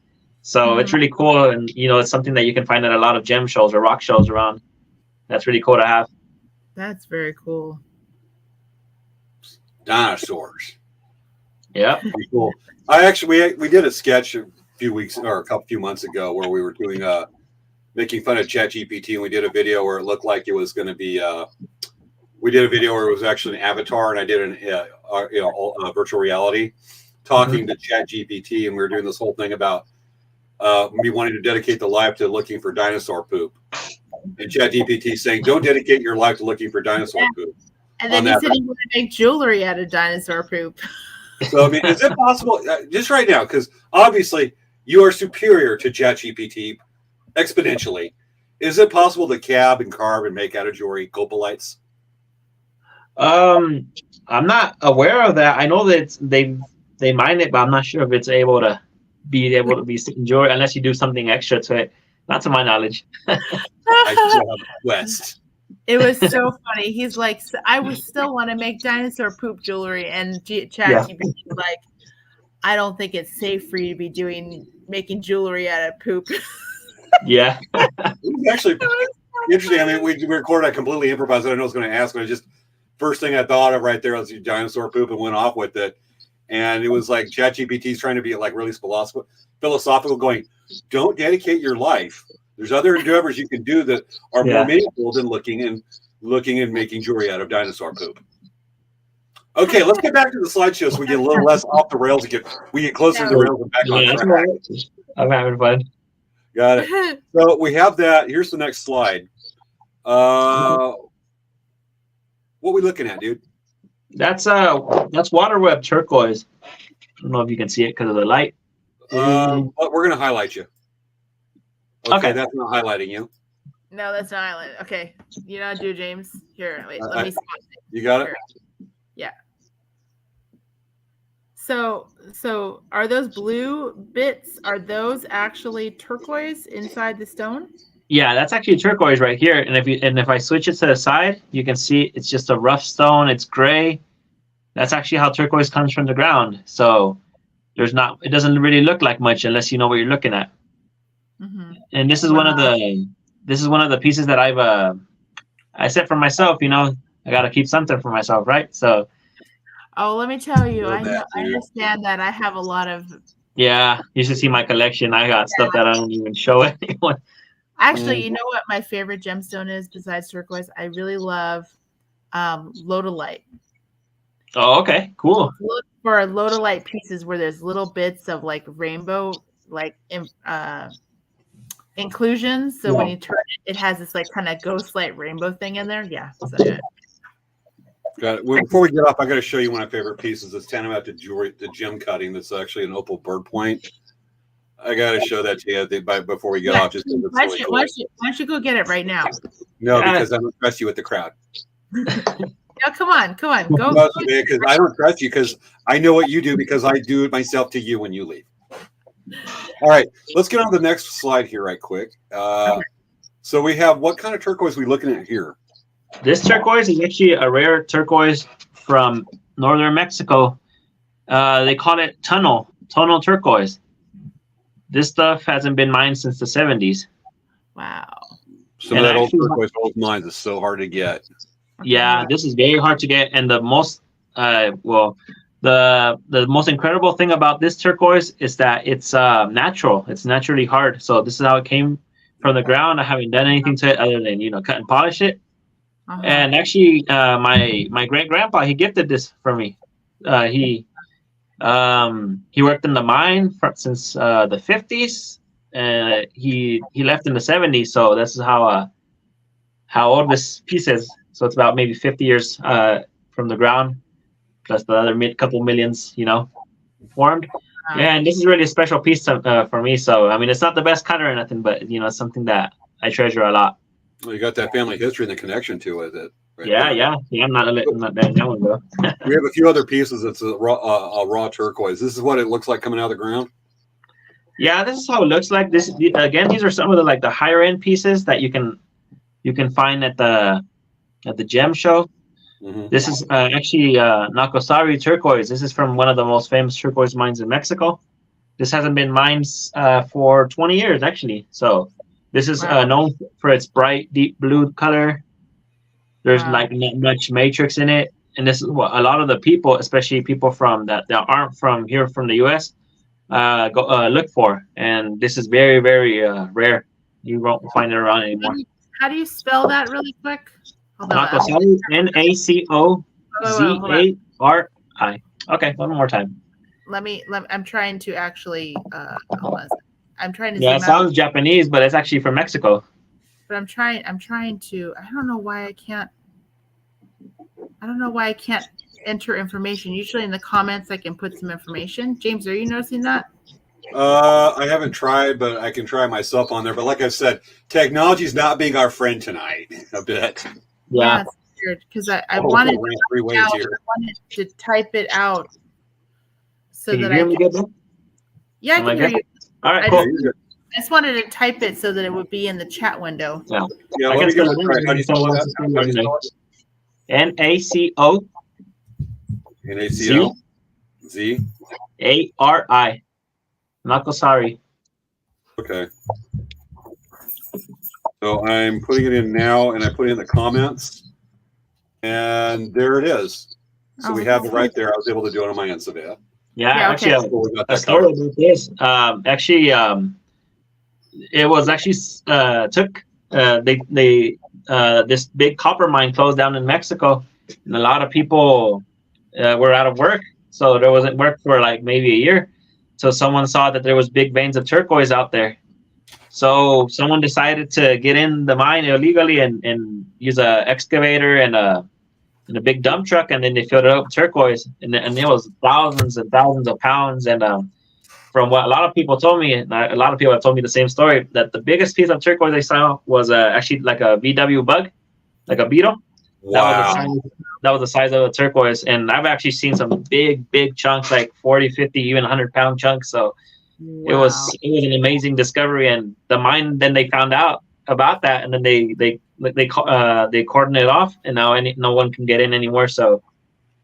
So it's really cool, and it's something that you can find at a lot of gem shows or rock shows around. That's really cool to have. That's very cool. Dinosaurs. Yeah. Pretty cool. We did a sketch a few months ago where we were doing making fun of ChatGPT, and we did a video where it looked like it was going to be we did a video where it was actually an avatar, and I did an virtual reality talking to ChatGPT, and we were doing this whole thing about me wanting to dedicate the life to looking for dinosaur poop, and ChatGPT saying, "Don't dedicate your life to looking for dinosaur poop." And then he said he wanted to make jewelry out of dinosaur poop. So I mean, is it possible just right now? Because obviously you are superior to ChatGPT exponentially. Is it possible to cab and carve and make out of jewelry copalites? I'm not aware of that. I know that they mine it, but I'm not sure if it's able to be sticking jewelry unless you do something extra to it. Not to my knowledge. I still have a quest. It was so funny. He's like, I would still want to make dinosaur poop jewelry, and ChatGPT was like, I don't think it's safe for you to be making jewelry out of poop. Yeah. It was actually interesting. I mean, we recorded. I completely improvised. I didn't know I was going to ask, but I just first thing I thought of right there was dinosaur poop and went off with it. And it was like ChatGPT's trying to be like really philosophical, going, don't dedicate your life. There's other endeavors you can do that are more meaningful than looking and making jewelry out of dinosaur poop. Okay, let's get back to the slideshow so we get a little less off the rails. We get closer to the rails and back on track. I'm having fun. Got it. So we have that. Here's the next slide. What are we looking at, dude? That's water web turquoise. I don't know if you can see it because of the light. But we're gonna highlight you. Okay, that's not highlighting you. No, that's not highlighted. Okay, you know how to do, James. Here, wait, let me spot it. You got it? Yeah. So are those blue bits? Are those actually turquoise inside the stone? Yeah, that's actually turquoise right here. And if I switch it to the side, you can see it's just a rough stone. It's gray. That's actually how turquoise comes from the ground. So it doesn't really look like much unless you know what you're looking at. Mm-hmm. And this is one of the pieces that I said for myself. I got to keep something for myself, right? So. Oh, let me tell you, I understand that. I have a lot of. Yeah, you should see my collection. I got stuff that I don't even show anyone. Actually, you know what my favorite gemstone is besides turquoise? I really love lodolite. Oh, okay, cool. Look for lodolite pieces where there's little bits of like rainbow, like inclusions. So when you turn it, it has this like kind of ghost light rainbow thing in there. Yeah. So, yeah. Got it. Well, before we get off, I got to show you one of my favorite pieces. It's tantamount to jewelry, the gem cutting. That's actually an opal bird point. I got to show that to you before we get off. Just why don't you go get it right now? No, because I don't trust you with the crowd. No, come on, go. Because I don't trust you because I know what you do because I do it myself to you when you leave. All right, let's get on to the next slide here right quick. Okay. So we have, what kind of turquoise are we looking at here? This turquoise is actually a rare turquoise from northern Mexico. They call it tonal turquoise. This stuff hasn't been mined since the 70s. Wow. Some of that old turquoise old mines is so hard to get. Yeah, this is very hard to get. And the most the most incredible thing about this turquoise is that it's natural. It's naturally hard. So this is how it came from the ground. I haven't done anything to it other than cut and polish it. And actually, my great grandpa, he gifted this for me. He worked in the mine since the 50s, and he left in the 70s. So this is how how old this piece is. So it's about maybe 50 years from the ground, plus the other couple millions, formed. And this is really a special piece for me. So I mean, it's not the best cut or nothing, but it's something that I treasure a lot. Well, you got that family history and the connection to it. Yeah. I'm not letting that one go. We have a few other pieces. It's a raw turquoise. This is what it looks like coming out of the ground. Yeah, this is how it looks like. This again, these are some of the higher end pieces that you can find at the gem show. Mm-hmm. This is actually Nacosari turquoise. This is from one of the most famous turquoise mines in Mexico. This hasn't been mined for 20 years actually. So this is known for its bright, deep blue color. There's not much matrix in it, and this is what a lot of the people, especially people that aren't from here, from the U.S., go look for. And this is very, very rare. You won't find it around anymore. How do you spell that really quick? Nacosari, Nacozari. Okay, one more time. I'm trying to actually hold on. I'm trying to. Yeah, it sounds Japanese, but it's actually from Mexico. But I'm trying to. I don't know why I can't. Enter information. Usually in the comments I can put some information. James, are you noticing that? I haven't tried, but I can try myself on there. But like I said, technology's not being our friend tonight a bit. Yeah, it's weird because I wanted to type it out so that I can. Yeah, I can hear you. All right, cool. I just wanted to type it so that it would be in the chat window. Yeah. Let me get it. How do you spell that? Naco. Naco. Z. Ari. Nacosari. Okay. So I'm putting it in now, and I put it in the comments, and there it is. So we have it right there. I was able to do it on my end, Savannah. Yeah, okay. Actually, a story about this. It was actually this big copper mine closed down in Mexico, and a lot of people were out of work, so there wasn't work for like maybe a year. So someone saw that there was big veins of turquoise out there. So someone decided to get in the mine illegally and use a excavator and a big dump truck, and then they filled it up with turquoise, and it was thousands and thousands of pounds. And from what a lot of people told me, and a lot of people have told me the same story, that the biggest piece of turquoise they saw was actually like a VW bug, like a beetle. Wow. That was the size of a turquoise. And I've actually seen some big chunks, like 40, 50, even 100-pound chunks. So it was an amazing discovery. And the mine, then they found out about that, and then they cordoned it off, and now no one can get in anymore. So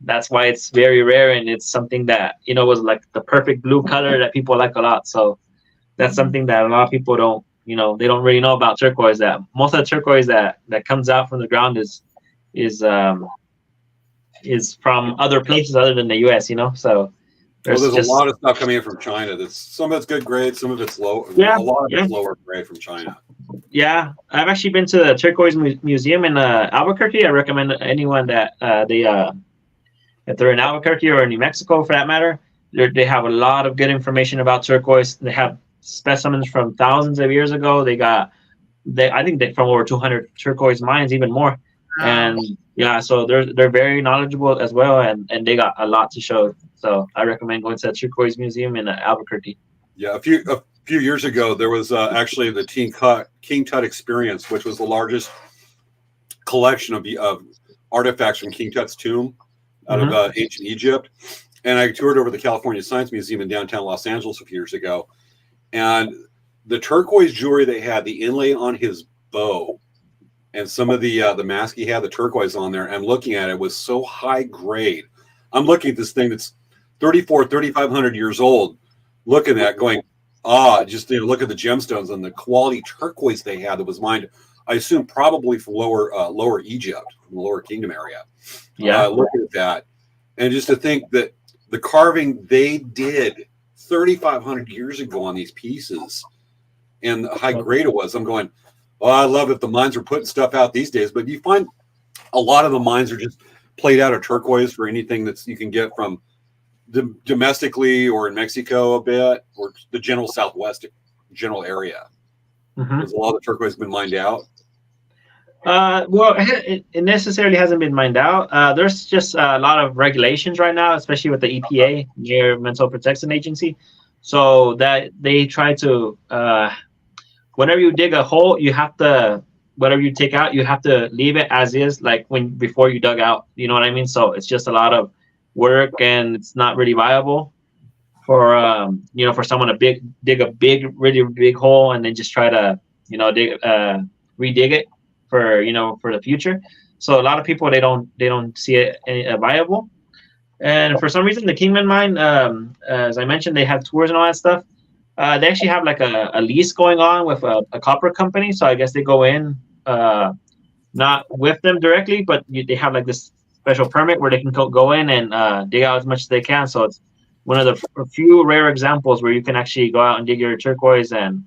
that's why it's very rare, and it's something that was like the perfect blue color that people like a lot. So that's something that a lot of people don't they don't really know about turquoise. That most of the turquoise that comes out from the ground is from other places other than the U.S. So there's a lot of stuff coming in from China. Some of it's good grade, some of it's low. A lot of it's lower grade from China. Yeah, I've actually been to the Turquoise Museum in Albuquerque. I recommend anyone that if they're in Albuquerque or in New Mexico, for that matter, they have a lot of good information about turquoise. They have specimens from thousands of years ago. I think they from over 200 turquoise mines, even more. And yeah, so they're very knowledgeable as well, and they got a lot to show. So I recommend going to the Turquoise Museum in Albuquerque. Yeah, a few years ago, there was actually the King Tut Experience, which was the largest collection of artifacts from King Tut's tomb out of ancient Egypt. And I toured over the California Science Museum in downtown Los Angeles a few years ago. And the turquoise jewelry they had, the inlay on his bow, and some of the mask he had, the turquoise on there, and looking at it was so high grade. I'm looking at this thing that's 3,500 years old, looking at going, just look at the gemstones and the quality turquoise they had that was mined, I assume probably from lower Egypt, from the Lower Kingdom area. Yeah. Looking at that. And just to think that the carving they did 3,500 years ago on these pieces and how great it was, I'm going, I love if the mines were putting stuff out these days, but you find a lot of the mines are just played out of turquoise for anything that you can get from domestically or in Mexico a bit, or the general Southwest general area. There's a lot of turquoise been mined out. Well, it necessarily hasn't been mined out. There's just a lot of regulations right now, especially with the EPA, Environmental Protection Agency. So that they try to, whenever you dig a hole, you have to, whatever you take out, you have to leave it as is, like when before you dug out. You know what I mean? So it's just a lot of work, and it's not really viable for for someone to dig a big, really big hole and then just try to dig redig it for for the future. So a lot of people they don't see it viable. And for some reason, the Kingman mine, as I mentioned, they have tours and all that stuff. They actually have like a lease going on with a copper company. So I guess they go in, not with them directly, but they have like this special permit where they can go in and dig out as much as they can. So it's one of the few rare examples where you can actually go out and dig your turquoise. And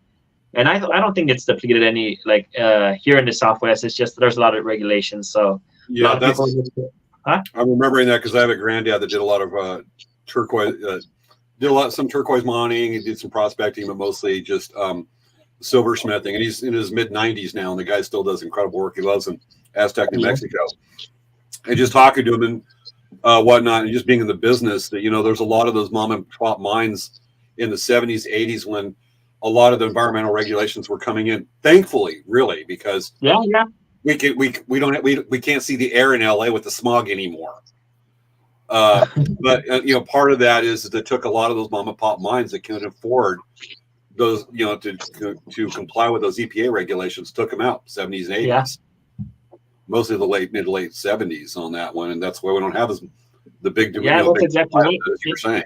I don't think it's depleted any like here in the Southwest. It's just there's a lot of regulations. So a lot of that's. people. Huh? I'm remembering that because I have a granddad that did a lot of turquoise, some turquoise mining. He did some prospecting, but mostly just silversmithing. And he's in his mid 90s now, and the guy still does incredible work. He lives in Aztec, New Mexico. And just talking to him and whatnot, and just being in the business, that there's a lot of those mom and pop mines in the 70s, 80s when a lot of the environmental regulations were coming in. Thankfully, really, because Yeah. we can't see the air in LA with the smog anymore. But part of that is that it took a lot of those mom and pop mines that couldn't afford those, to comply with those EPA regulations, took them out 70s and 80s. Yeah. Mostly the mid to late 70s on that one, and that's why we don't have the big. Yeah, that's exactly right. As you were saying.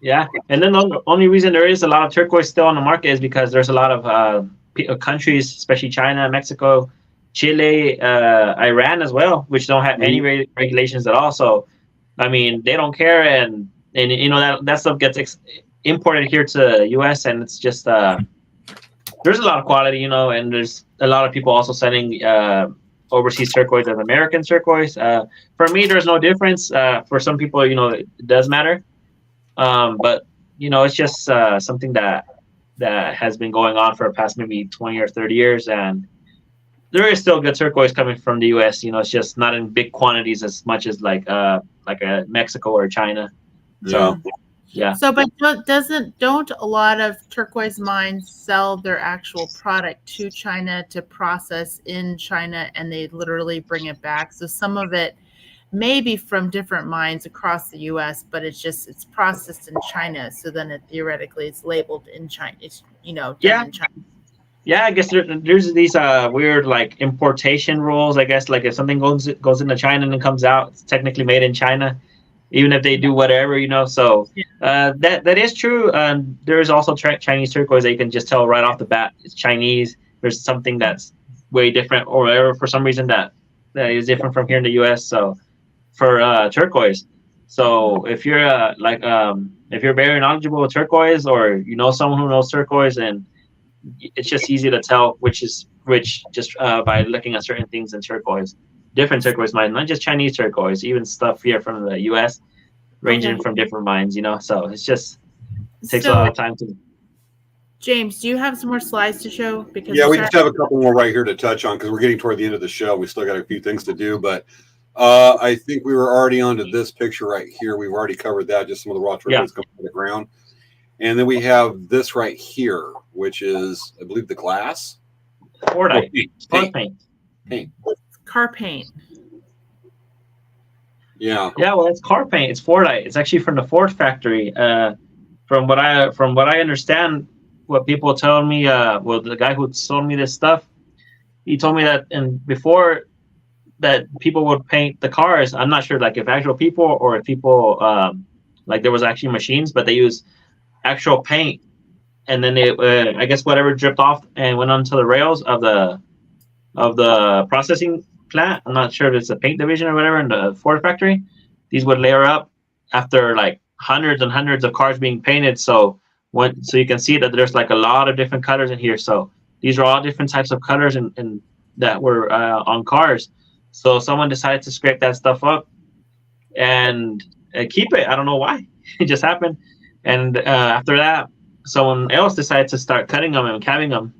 Yeah, and then the only reason there is a lot of turquoise still on the market is because there's a lot of countries, especially China, Mexico, Chile, Iran as well, which don't have any regulations at all. So, I mean, they don't care, and that stuff gets imported here to the U.S. and it's just there's a lot of quality, and there's a lot of people also sending overseas turquoise as American turquoise. For me, there's no difference. For some people, it does matter. But it's just something that has been going on for the past maybe 20 or 30 years, and there is still good turquoise coming from the U.S. It's just not in big quantities as much as like a Mexico or China. So yeah. So, but don't a lot of turquoise mines sell their actual product to China to process in China, and they literally bring it back? So some of it maybe from different mines across the U.S., but it's processed in China. So then theoretically it's labeled in China. It's done in China. Yeah, I guess there's these weird like importation rules. I guess like if something goes into China and it comes out, it's technically made in China, even if they do whatever. So that is true. There is also Chinese turquoise that you can just tell right off the bat it's Chinese. There's something that's way different, or whatever for some reason that is different from here in the U.S. So for turquoise. So if you're if you're very knowledgeable with turquoise, or someone who knows turquoise, and it's just easy to tell which is which just by looking at certain things in turquoise, different turquoise mines, not just Chinese turquoise, even stuff here from the U.S. ranging from different mines. So it takes a lot of time to. James, do you have some more slides to show? Because we just have a couple more right here to touch on because we're getting toward the end of the show. We still got a few things to do, but I think we were already onto this picture right here. We've already covered that, just some of the raw turquoise coming to the ground. And then we have this right here, which is, I believe, the glass. Paint. Car paint. Yeah, well, it's car paint. It's Fordite. It's actually from the Ford factory. From what I understand, what people tell me, the guy who sold me this stuff, he told me that before that people would paint the cars. I'm not sure, like if actual people or if people like there was actually machines, but they use actual paint, and then they I guess whatever dripped off and went onto the rails of the processing plant. I'm not sure if it's a paint division or whatever in the Ford factory. These would layer up after like hundreds and hundreds of cars being painted. So you can see that there's like a lot of different colors in here. So these are all different types of colors and that were on cars. So someone decided to scrape that stuff up and keep it. I don't know why. It just happened. And after that, someone else decided to start cutting them and cabbing them.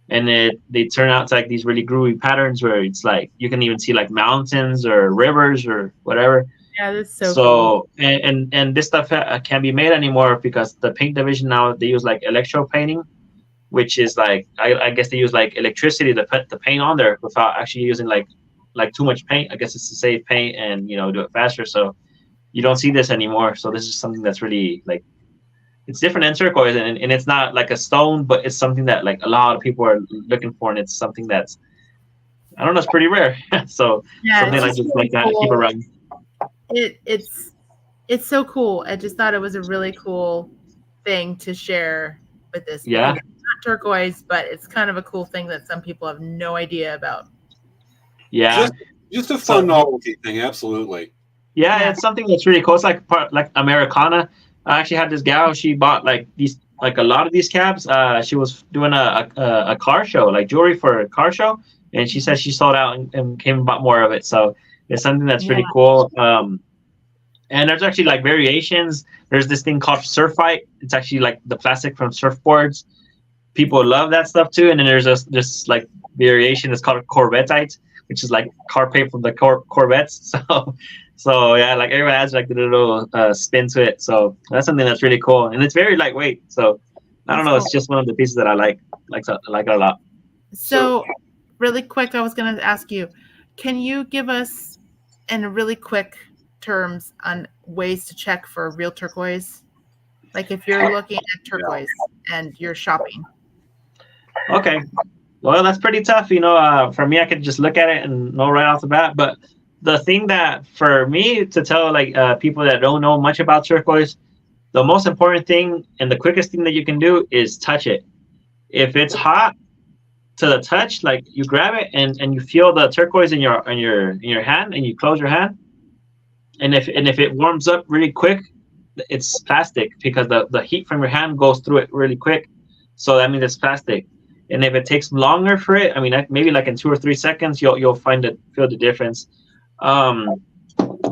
and they turn out to like these really groovy patterns where it's like you can even see like mountains or rivers or whatever. Yeah, that's so cool. So and this stuff can't be made anymore because the paint division now they use like electro painting, which is like I guess they use like electricity to put the paint on there without actually using like too much paint. I guess it's to save paint and do it faster. So you don't see this anymore. So this is something that's really like it's different in turquoise, and it's not like a stone, but it's something that like a lot of people are looking for, and it's something that's I don't know, it's pretty rare. So Yeah, something it's I just just really like that keep cool. around. It's so cool. I just thought it was a really cool thing to share with this. Yeah. Because it's not turquoise, but it's kind of a cool thing that some people have no idea about. Yeah. Just a fun novelty thing, absolutely. Yeah, it's something that's really cool. It's like like Americana. I actually had this gal. She bought like a lot of these cabs. She was doing a car show, like jewelry for a car show, and she said she sold out and came and bought more of it. So it's something that's really cool. And there's actually like variations. There's this thing called Surfite. It's actually like the plastic from surfboards. People love that stuff too. And then there's this like variation. It's called Corvetite, which is like car paint from the Corvettes. So yeah, like everyone has like the little spin to it. So that's something that's really cool, and it's very lightweight. So I don't know, it's just one of the pieces that I like it a lot. So really quick, I was going to ask you, can you give us in really quick terms on ways to check for real turquoise? Like if you're looking at turquoise and you're shopping. Okay. Well, that's pretty tough. For me, I could just look at it and know right off the bat. But the thing that for me to tell like people that don't know much about turquoise, the most important thing and the quickest thing that you can do is touch it. If it's hot to the touch, like you grab it and you feel the turquoise in your hand and you close your hand. And if it warms up really quick, it's plastic because the heat from your hand goes through it really quick. So that means it's plastic. And if it takes longer for it, I mean, maybe like in 2 or 3 seconds, you'll feel the difference.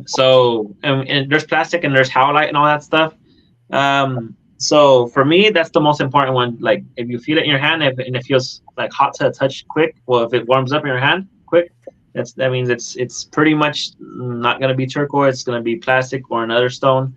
So and there's plastic and there's howlite and all that stuff. So for me, that's the most important one. Like if you feel it in your hand and it feels like hot to the touch quick, well, if it warms up in your hand quick, that means it's pretty much not going to be turquoise. It's going to be plastic or another stone.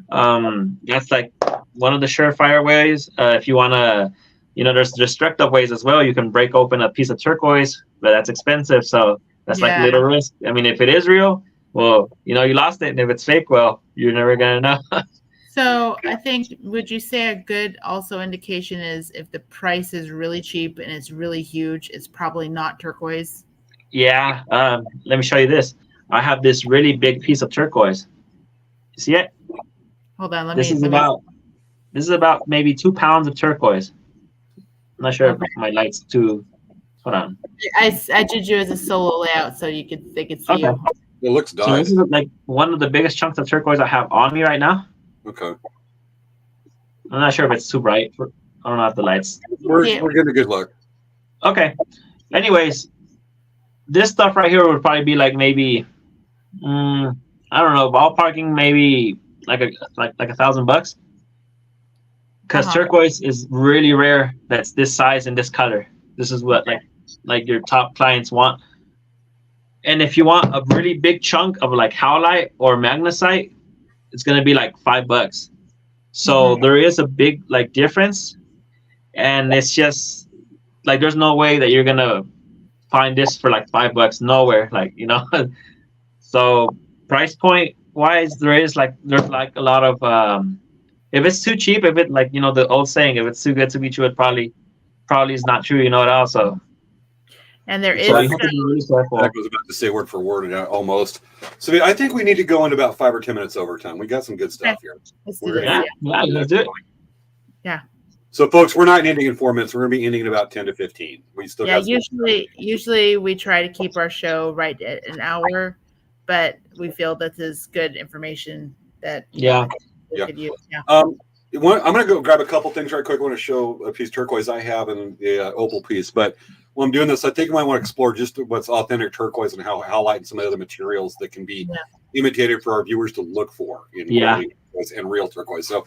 That's like one of the surefire ways. If you want to, there's destructive ways as well. You can break open a piece of turquoise, but that's expensive. So that's like a little risk. I mean, if it is real, well, you lost it. And if it's fake, well, you're never going to know. So I think, would you say a good also indication is if the price is really cheap and it's really huge, it's probably not turquoise? Yeah. Let me show you this. I have this really big piece of turquoise. You see it? Hold on. This is about maybe 2 pounds of turquoise. I'm not sure if my light's too. Hold on. I did you as a solo layout so they could see you. It looks dyed. So this is like one of the biggest chunks of turquoise I have on me right now. Okay. I'm not sure if it's too bright. I don't know if the lights. We're getting a good look. Okay. Anyways, this stuff right here would probably be like maybe, I don't know, ballparking maybe like $1,000, because turquoise is really rare. That's this size and this color. This is what like your top clients want. And if you want a really big chunk of like howlite or magnesite, it's gonna be like $5. So there is a big like difference, and it's just like there's no way that you're gonna find this for like $5 nowhere. Like so price point wise, there's like a lot of if it's too cheap, if it like the old saying, if it's too good to be true, it probably is not true. Also. And there is. I was about to say word for word, almost. So I think we need to go into about 5 or 10 minutes overtime. We got some good stuff here. Let's do this. Let's do it. Yeah. So, folks, we're not ending in 4 minutes. We're going to be ending in about 10 to 15. We still usually we try to keep our show right at an hour, but we feel this is good information that we could use. Yeah. I'm going to go grab a couple things right quick. I want to show a piece of turquoise I have and the opal piece, but when I'm doing this, I think I might want to explore just what's authentic turquoise and how howlite and some of the other materials that can be imitated for our viewers to look for in and real turquoise. So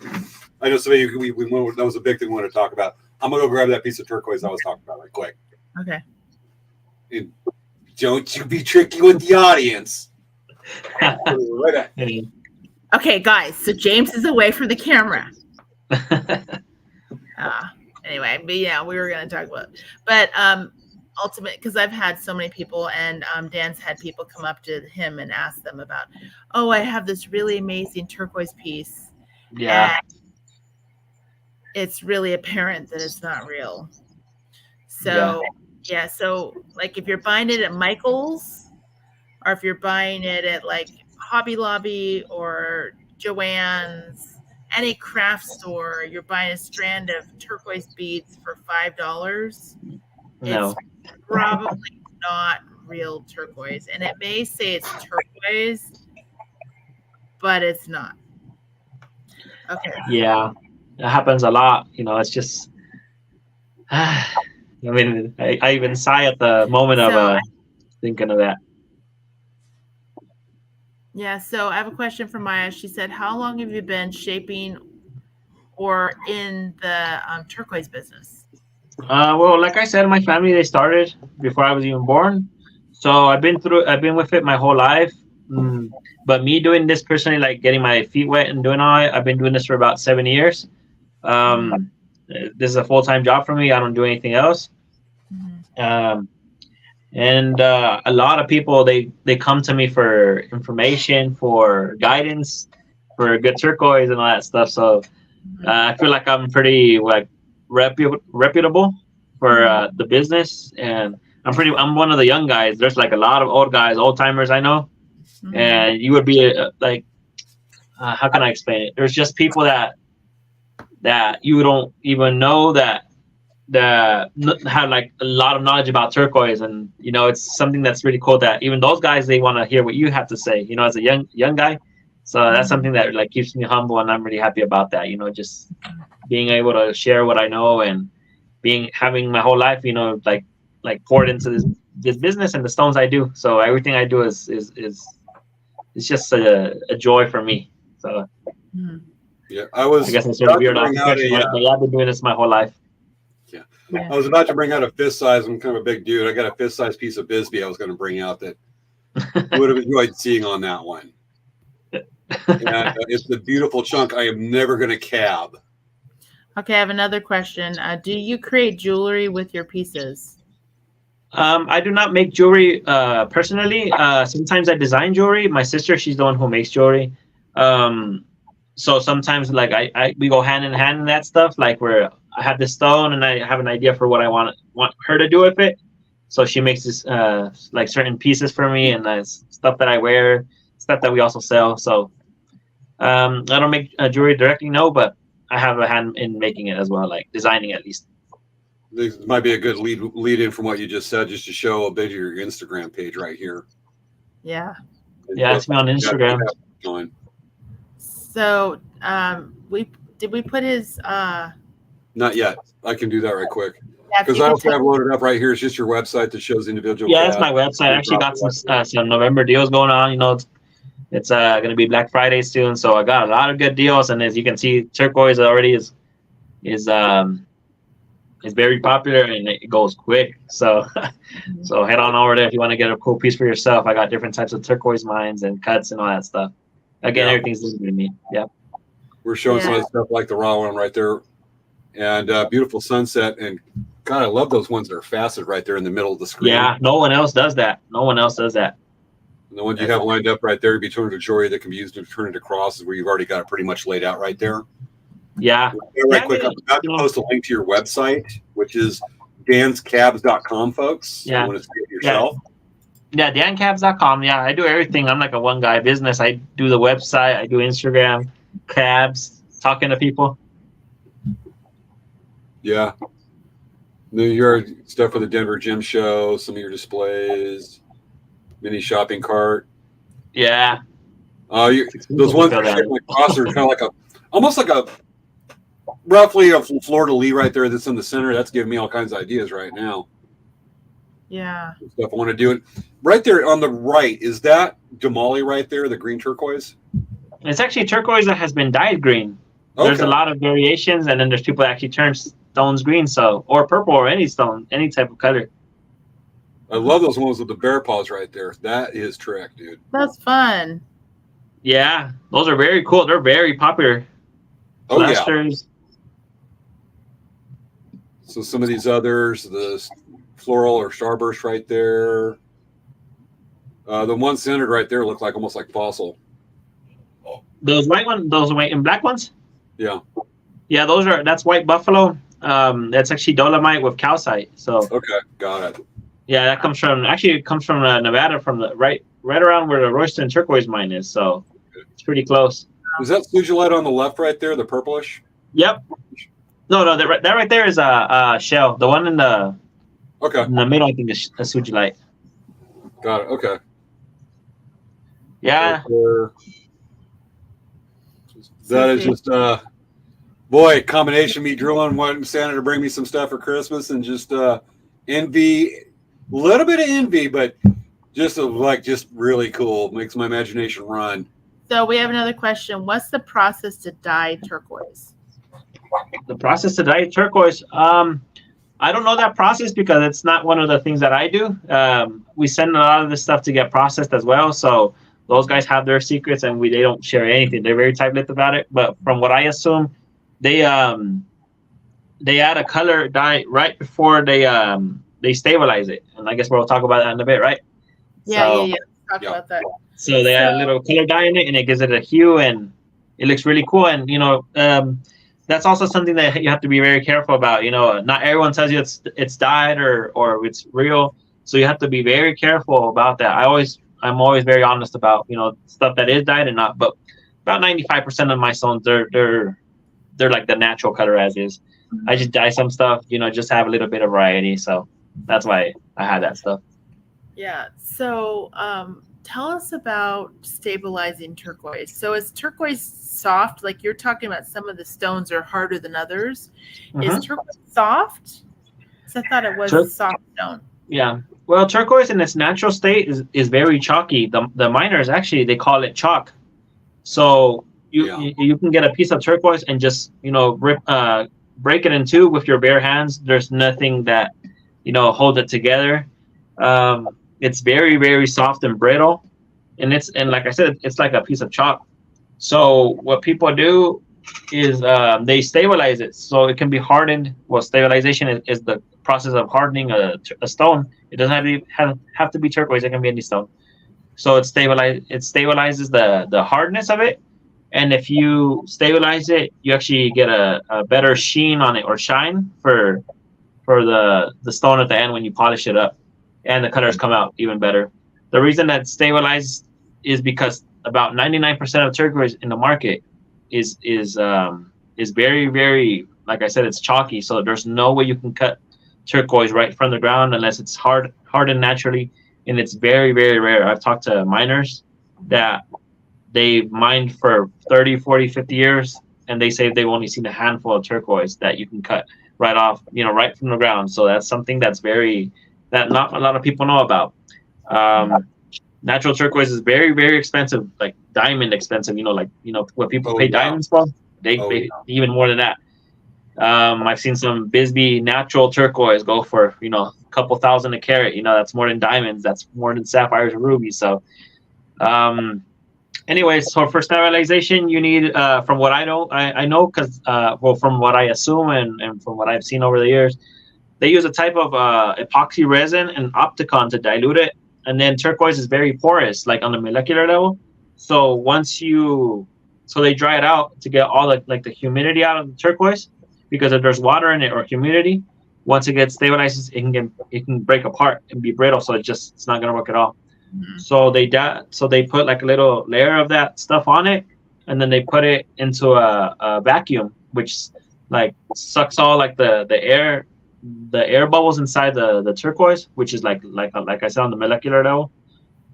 I know some of you, that was a big thing we want to talk about. I'm gonna go grab that piece of turquoise I was talking about right quick. Okay. And don't you be tricky with the audience. Okay, guys. So James is away from the camera. Anyway, but yeah, we were going to talk about, but ultimate, because I've had so many people, and Dan's had people come up to him and ask them about, oh, I have this really amazing turquoise piece. Yeah. And it's really apparent that it's not real. So yeah, so like if you're buying it at Michael's, or if you're buying it at like Hobby Lobby or Joann's, any craft store, you're buying a strand of turquoise beads for $5. No. It's probably not real turquoise, and it may say it's turquoise, but it's not. Okay. Yeah, it happens a lot. It's just. I mean, I even sigh at the moment of thinking of that. Yeah, so I have a question from Maya. She said, how long have you been shaping or in the turquoise business? Well, like I said, my family, they started before I was even born. So I've been with it my whole life. But me doing this personally, like getting my feet wet and doing all that, I've been doing this for about 7 years. This is a full-time job for me. I don't do anything else. And a lot of people, they come to me for information, for guidance, for good turquoise and all that stuff. So I feel like I'm pretty like reputable for the business, and I'm one of the young guys. There's like a lot of old guys, old timers I know, and you would be like, how can I explain it? There's just people that you don't even know that have like a lot of knowledge about turquoise, and it's something that's really cool that even those guys, they want to hear what you have to say, as a young guy. So that's something that like keeps me humble, and I'm really happy about that. Just being able to share what I know, and having my whole life, like poured into this business and the stones I do. So everything I do is just a joy for me. So yeah, I guess I'm sort of weird. I've been doing this my whole life. Yeah. I was about to bring out a fist size. I'm kind of a big dude. I got a fist size piece of Bisbee I was going to bring out that you would have enjoyed seeing on that one. And it's the beautiful chunk I am never going to cab. Okay, I have another question. Do you create jewelry with your pieces? I do not make jewelry personally. Sometimes I design jewelry. My sister, she's the one who makes jewelry. So sometimes like we go hand in hand in that stuff, like where I have this stone and I have an idea for what I want her to do with it. So she makes this like certain pieces for me, and stuff that I wear, stuff that we also sell. So I don't make jewelry directly, no, but I have a hand in making it as well, like designing at least. This might be a good lead in from what you just said, just to show a bit of your Instagram page right here. Yeah. Yeah, it's me on Instagram. So did we put his Not yet. I can do that right quick. Yeah, because I also have loaded up right here. It's just your website that shows individual. Yeah, that's my website. I actually got some November deals going on. It's going to be Black Friday soon, so I got a lot of good deals. And as you can see, turquoise already is very popular, and it goes quick. So so head on over there if you want to get a cool piece for yourself. I got different types of turquoise mines and cuts and all that stuff. Again, everything's linked to me. Yeah. We're showing some of the stuff like the raw one right there, and beautiful sunset. And God, I love those ones that are faceted right there in the middle of the screen. Yeah, no one else does that. And the ones you have lined up right there to be turned into jewelry that can be used to turn into crosses, where you've already got it pretty much laid out right there. Yeah. Right quick, I'm about to post a link to your website, which is danscabs.com, folks. Yeah. You want to see it yourself? Yeah, dancabs.com. Yeah, I do everything. I'm like a one-guy business. I do the website. I do Instagram, cabs, talking to people. Yeah. Your stuff for the Denver Gym Show, some of your displays, mini shopping cart. Yeah. Those ones that are shaped like crosses are kind of like almost like a roughly a fleur-de-lis right there that's in the center. That's giving me all kinds of ideas right now. Yeah. Stuff I want to do it right there on the right. Is that Damali right there, the green turquoise? It's actually turquoise that has been dyed green. Okay. There's a lot of variations, and then there's people that actually turn stone's green, so or purple or any stone, any type of color. I love those ones with the bear paws right there. That is trick, dude. That's fun. Yeah, those are very cool. They're very popular. Oh yeah. Clusters. So some of these others, the floral or starburst right there. The one centered right there look like almost like fossil. Those white and black ones. Yeah. Yeah, that's white buffalo. That's actually dolomite with calcite. So Okay, got it. yeah, that comes from Nevada, from the right around where the Royston and Turquoise mine is. So it's pretty close. Is that sugilite on the left right there, the purplish? Yep. No, that right there is a shell. The one in the middle, I think, is a sugilite. Got it. Okay. Yeah. Right, that is just boy, combination me drilling, wanting Santa to bring me some stuff for Christmas, and just envy, a little bit of envy, but just really cool. Makes my imagination run. So we have another question. What's the process to dye turquoise? The process to dye turquoise. I don't know that process because it's not one of the things that I do. We send a lot of this stuff to get processed as well. So those guys have their secrets, and they don't share anything. They're very tight-lipped about it. But from what I assume, they add a color dye right before they stabilize it. And I guess we'll talk about that in a bit, right? Yeah. Talk about that. So they add a little color dye in it, and it gives it a hue, and it looks really cool. And that's also something that you have to be very careful about. Not everyone tells you it's dyed or it's real, so you have to be very careful about that. I'm always very honest about stuff that is dyed and not. But about 95% of my stones, they're like the natural color as is. I just dye some stuff, just have a little bit of variety. So that's why I had that stuff. Yeah. So tell us about stabilizing turquoise. So is turquoise soft? Like you're talking about, some of the stones are harder than others. Is turquoise soft? Because I thought it was a soft stone. Yeah. Well, turquoise in its natural state is very chalky. The miners actually, they call it chalk. So you can get a piece of turquoise and just break it in two with your bare hands. There's nothing that hold it together. It's very, very soft and brittle, and like I said, it's like a piece of chalk. So what people do is they stabilize it so it can be hardened. Well, stabilization is the process of hardening a stone. It doesn't have to be turquoise. It can be any stone. So it stabilizes the hardness of it, and if you stabilize it, you actually get a better sheen on it, or shine for the stone at the end when you polish it up, and the colors come out even better. The reason that stabilized is because about 99% of turquoise in the market is very, very, like I said, it's chalky. So there's no way you can cut turquoise right from the ground unless it's hardened naturally, and it's very, very rare. I've talked to miners that they've mined for 30, 40, 50 years, and they say they've only seen a handful of turquoise that you can cut right off, right from the ground. So that's something that not a lot of people know about. Natural turquoise is very, very expensive, like diamond expensive. What people pay diamonds for, they pay even more than that. I've seen some Bisbee natural turquoise go for a couple $1,000 a carat. That's more than diamonds. That's more than sapphires or rubies. So, anyways, so for sterilization, you need, from what I know, because from what I assume and from what I've seen over the years, they use a type of epoxy resin and opticon to dilute it. And then turquoise is very porous, like on the molecular level. So so they dry it out to get all the humidity out of the turquoise, because if there's water in it or humidity, once it gets stabilized, it can break apart and be brittle. So it's not gonna work at all. Mm-hmm. So they put like a little layer of that stuff on it, and then they put it into a vacuum, which like sucks all like the air bubbles inside the turquoise, which is like I said, on the molecular level.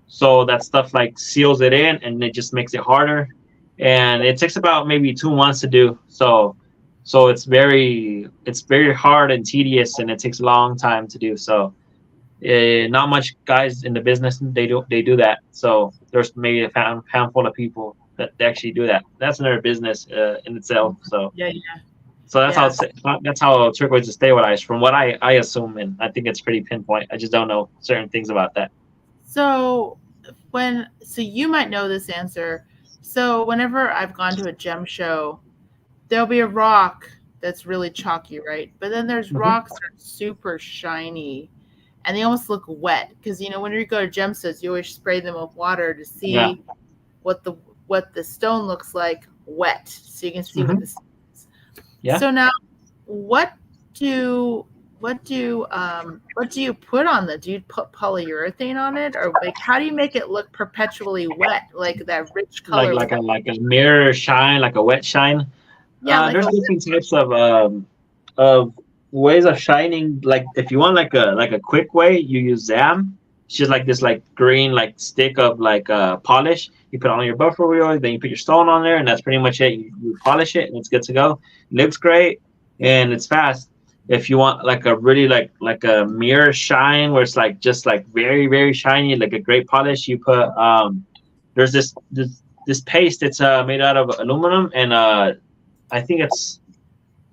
So that stuff like seals it in, and it just makes it harder, and it takes about maybe 2 months to do. So it's very hard and tedious, and it takes a long time to do. So not much guys in the business they do that. So there's maybe a handful of people that actually do that. That's their business in itself. So yeah. So that's how turquoise is stabilized, from what I assume, and I think it's pretty pinpoint. I just don't know certain things about that. So you might know this answer. So whenever I've gone to a gem show, there'll be a rock that's really chalky, right? But then there's rocks that are super shiny, and they almost look wet because when you go to gem shows, you always spray them with water to see what the stone looks like wet, so you can see what the stone is. Yeah. So now, what do you put on the? Do you put polyurethane on it, or like how do you make it look perpetually wet, like that rich color? Like a mirror shine, like a wet shine. Yeah, there's different types of ways of shining. Like if you want like a quick way, you use Zam. It's just like this green stick of polish. You put it on your buffer wheel, then you put your stone on there, and that's pretty much it. You polish it, and it's good to go. It looks great, and it's fast. If you want like a really like a mirror shine where it's just very very shiny, like a great polish, you put there's this paste. It's made out of aluminum, and I think it's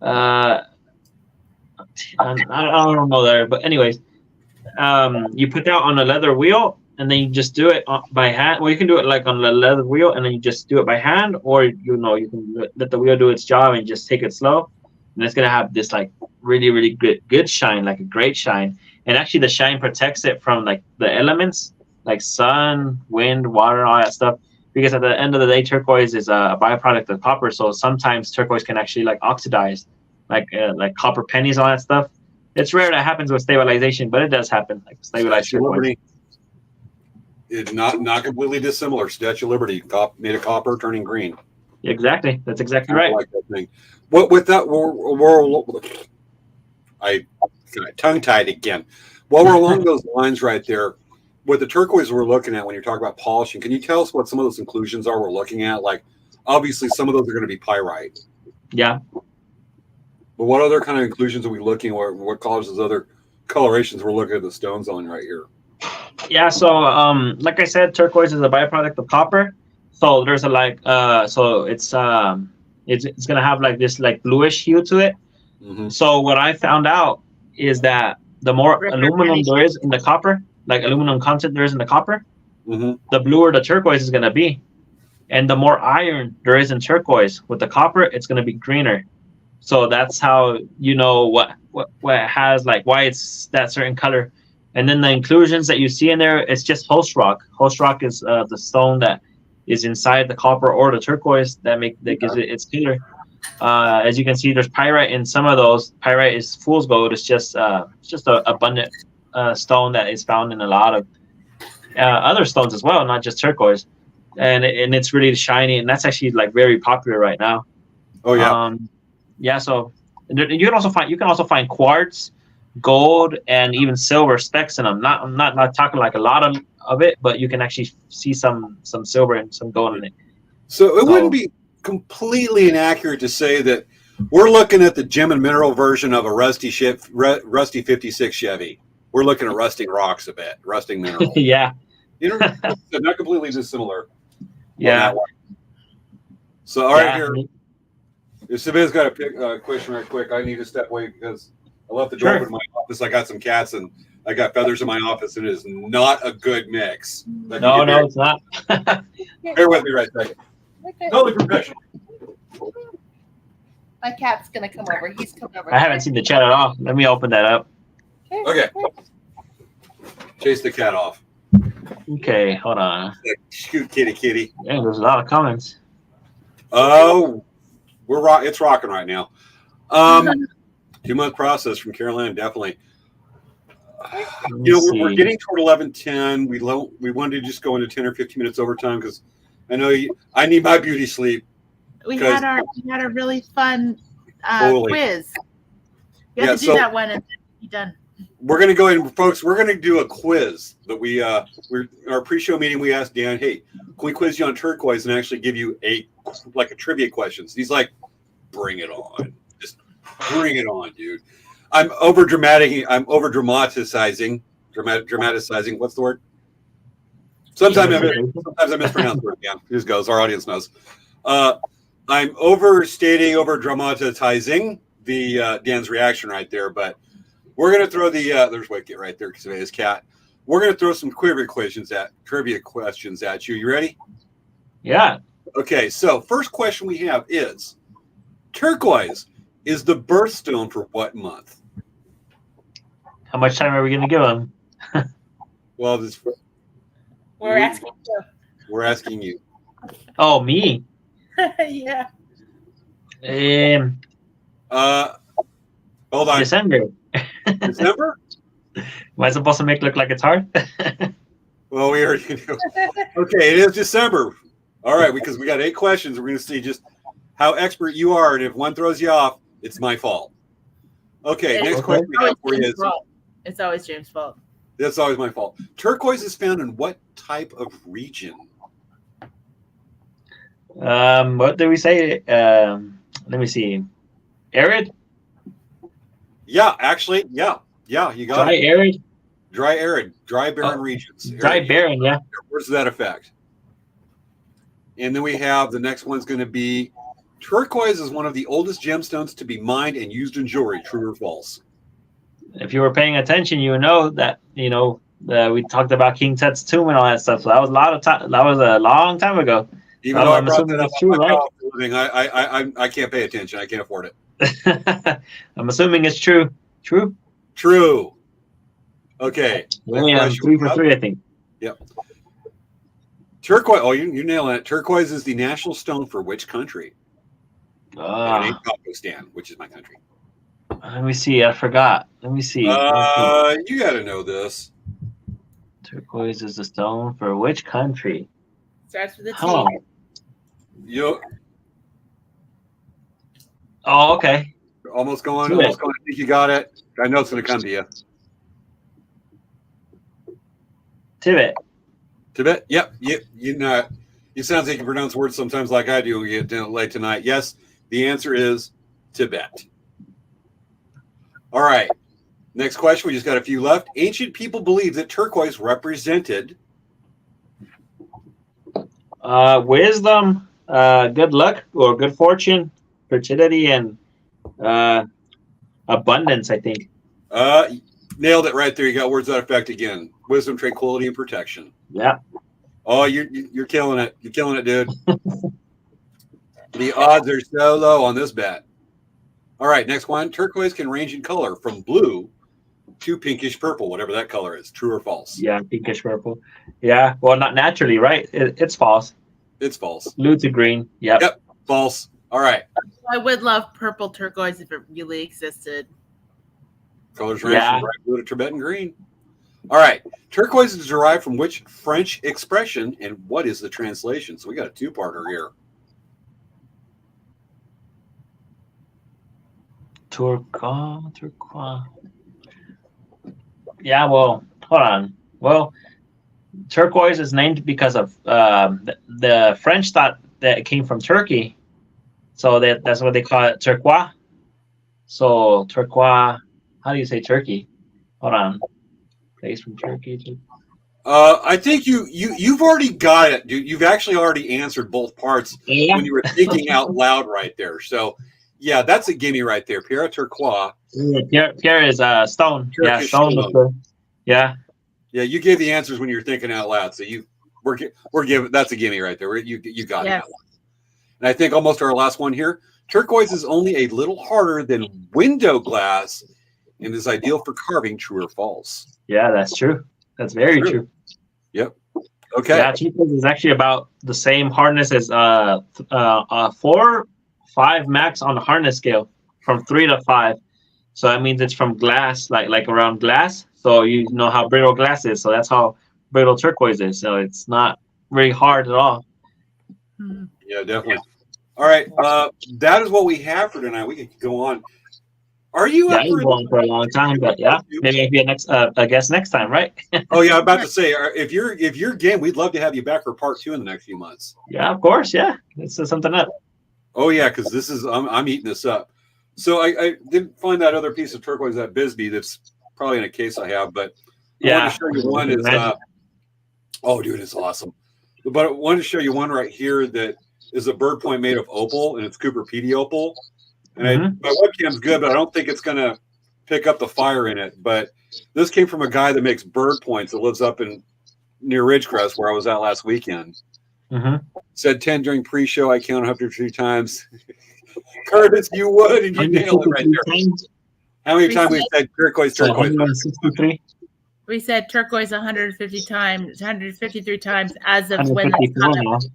I don't know there, but anyways, you put that on a leather wheel, and then you just do it by hand. Well, you can do it like on the leather wheel, and then you just do it by hand, or you can let the wheel do its job and just take it slow, and it's gonna have this really really good shine, like a great shine. And actually, the shine protects it from the elements, like sun, wind, water, all that stuff. Because at the end of the day, turquoise is a byproduct of copper, so sometimes turquoise can actually oxidize, like copper pennies, all that stuff. It's rare that happens with stabilization, but it does happen. Like stabilized turquoise. It's not completely dissimilar. Statue of Liberty, made of copper, turning green. Exactly, that's exactly right. I like that thing. What with that? I tongue tied again. While we're along those lines, right there. With the turquoise we're looking at when you're talking about polishing, can you tell us what some of those inclusions are we're looking at? Like, obviously, some of those are going to be pyrite. Yeah. But what other kind of inclusions are we looking at? What colors, other colorations we're looking at the stones on right here? Yeah, so like I said, turquoise is a byproduct of copper. So there's so it's gonna have this bluish hue to it. So what I found out is that the more aluminum there is in the copper, like aluminum content there is in the copper, the bluer the turquoise is going to be. And the more iron there is in turquoise with the copper, it's going to be greener. So that's how you know what it has, why it's that certain color. And then the inclusions that you see in there, it's just host rock. Host rock is the stone that is inside the copper or the turquoise that gives it its color. As you can see, there's pyrite in some of those. Pyrite is fool's gold. It's just a abundant stone that is found in a lot of other stones as well, not just turquoise. And it's really shiny, and that's actually very popular right now. Oh yeah. Yeah. So you can also find quartz, gold, and even silver specks in them. I'm not talking a lot of it, but you can actually see some silver and some gold in it. So it wouldn't be completely inaccurate to say that we're looking at the gem and mineral version of a rusty 56 Chevy. We're looking at rusting rocks a bit, rusting mineral. Yeah. Not completely dissimilar. Yeah. So, all right, here. If Sabia's got a question right quick, I need to step away because I left the door open in my office. I got some cats and I got feathers in my office, and it is not a good mix. No, it's not. Bear with me right a second. Okay. Totally professional. My cat's going to come over. He's coming over. I haven't seen the chat at all. Let me open that up. Okay. Chase the cat off. Okay, hold on. Shoot, kitty. Yeah, there's a lot of comments. Oh, it's rocking right now. 2-month process from Carolina, definitely. We're getting toward 11:10. We wanted to just go into 10 or 15 minutes overtime because I know I need my beauty sleep. We had a really fun quiz. You have to do that one and then be done. We're going to go in, folks. We're going to do a quiz that our pre-show meeting. We asked Dan, "Hey, can we quiz you on turquoise and actually give you a trivia questions?" He's like, "Bring it on, just bring it on, dude." I'm over dramatizing. Dramatizing. What's the word? Sometimes I mispronounce the word. Yeah, here goes. Our audience knows. I'm overstating, over dramatizing Dan's reaction right there, but we're gonna throw there's Wicket right there because of his cat. We're gonna throw some trivia questions at you. You ready? Yeah. Okay, so first question we have is turquoise is the birthstone for what month? How much time are we going to give him? Well, We're asking you. we're asking you. Oh, me. Yeah. Hold on. December. December? Am I supposed to make it look like it's hard? Well, we already knew. Okay, it is December. All right, because we got 8 questions. We're going to see just how expert you are, and if one throws you off, it's my fault. Okay, next question we have for you is. It's always James' fault. That's always my fault. Turquoise is found in what type of region? What did we say? Let me see. Arid? Yeah, actually, yeah, you got Dry, it. arid? Dry, arid, dry, barren regions. Dry, Arid. barren, yeah. Where's that effect? And then we have the next one's going to be turquoise is one of the oldest gemstones to be mined and used in jewelry. True or false? If you were paying attention, you would know that, we talked about King Tut's tomb and all that stuff. So that was a lot of time. That was a long time ago. Even though I brought assuming that up, it's true, right? I can't pay attention. I can't afford it. I'm assuming it's true. True? True. Okay. Yeah, 3 for 3, I think. Yep. Turquoise. Oh, you're nailing it. Turquoise is the national stone for which country? It ain't Pakistan, which is my country. Let me see. I forgot. Let me see. You got to know this. Turquoise is the stone for which country? Starts with a T. Oh. Oh, okay. Almost going. I think you got it. I know it's going to come to you. Tibet. Tibet? Yep. You know, it sounds like you pronounce words sometimes like I do when we get late tonight. Yes, the answer is Tibet. All right. Next question. We just got a few left. Ancient people believed that turquoise represented wisdom, good luck or good fortune, fertility, and abundance, I think. Nailed it right there. You got words that effect again. Wisdom, tranquility, and protection. Yeah. Oh, you're killing it. You're killing it, dude. The odds are so low on this bet. All right, next one. Turquoise can range in color from blue to pinkish purple, whatever that color is. True or false? Yeah, pinkish purple. Yeah, well, not naturally, right? It's false. It's false. Blue to green. Yep. False. All right. I would love purple turquoise if it really existed. Colors range from bright blue to Tibetan green. All right. Turquoise is derived from which French expression, and what is the translation? So we got a two-parter here. Turquoise. Yeah, well, hold on. Well, turquoise is named because of the French thought that it came from Turkey. So that's what they call it, turquoise. So turquoise, how do you say Turkey? Hold on. Place from Turkey. I think you've already got it, dude. You've actually already answered both parts when you were thinking out loud right there. So, yeah, that's a gimme right there. Pierre turquoise. Pierre is stone. Turkish stone. Yeah. Yeah, you gave the answers when you were thinking out loud. So we're giving that's a gimme right there. You got that one. And I think almost our last one here. Turquoise is only a little harder than window glass and is ideal for carving. True or false? Yeah, that's true. That's very true. Yep. Okay. Yeah, turquoise is actually about the same hardness as 4, 5 max on the hardness scale, from 3 to 5. So that means it's from glass, like around glass. So you know how brittle glass is. So that's how brittle turquoise is. So it's not very hard at all. Yeah, definitely. All right. That is what we have for tonight. We can go on. Are you up for a long time, but yeah, maybe I'll be a guest next time, right? Oh yeah, I'm about to say, if you're game, we'd love to have you back for part 2 in the next few months. Yeah, of course. Yeah, let's set something up. Oh yeah, because this is I'm eating this up. So I did find that other piece of turquoise at Bisbee that's probably in a case I have, but I want to show you one is oh dude, it's awesome. But I wanted to show you one right here that is a bird point made of opal, and it's Cooper PD opal. And my webcam's good, but I don't think it's going to pick up the fire in it. But this came from a guy that makes bird points that lives up in near Ridgecrest, where I was at last weekend. Said 10 during pre-show. I counted up to 3 times. Curtis, you would, and you nailed it right there. How many times we said turquoise? 163. We said turquoise 150 times, 153 times as of when this comment.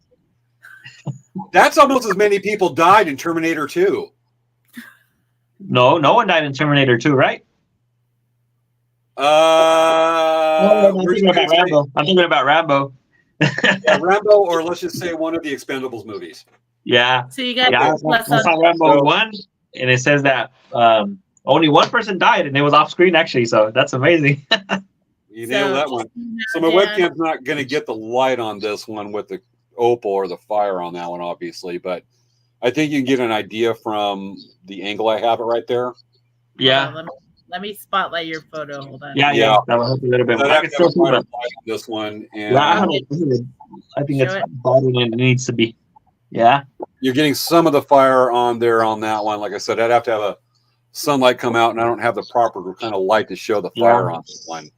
That's almost as many people died in Terminator 2. No one died in Terminator 2, right? I'm thinking about Rambo. Yeah, Rambo, or let's just say one of the Expendables movies. Yeah. So you got I saw Rambo 1, and it says that only one person died, and it was off screen actually. So that's amazing. You nailed that one. So my webcam's not going to get the light on this one with the opal or the fire on that one, obviously, but I think you can get an idea from the angle I have it right there. Yeah. Let me spotlight your photo. Hold on. Yeah. That will help a little bit. I can still see this one. And I think it's better than it needs to be. Yeah. You're getting some of the fire on there on that one. Like I said, I'd have to have a sunlight come out, and I don't have the proper kind of light to show the fire on this one.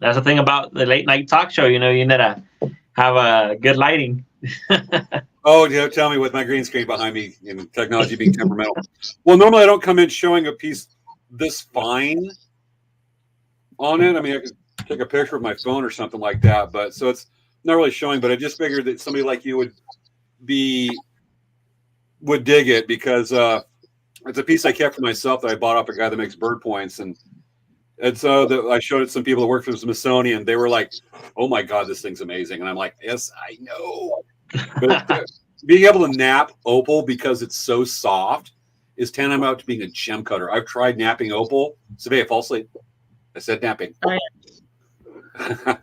That's the thing about the late night talk show. You need to have a good lighting. Oh, yeah, tell me, with my green screen behind me and technology being temperamental. Well, normally I don't come in showing a piece this fine on it. I mean, I could take a picture with my phone or something like that, but so it's not really showing. But I just figured that somebody like you would dig it, because it's a piece I kept for myself that I bought off a guy that makes bird points, and so I showed it to some people that work for the Smithsonian. They were like, "Oh my God, this thing's amazing!" And I'm like, "Yes, I know." But being able to nap opal because it's so soft is tantamount to being a gem cutter. I've tried napping opal. Savea, fall asleep. I said napping. Oh, yeah.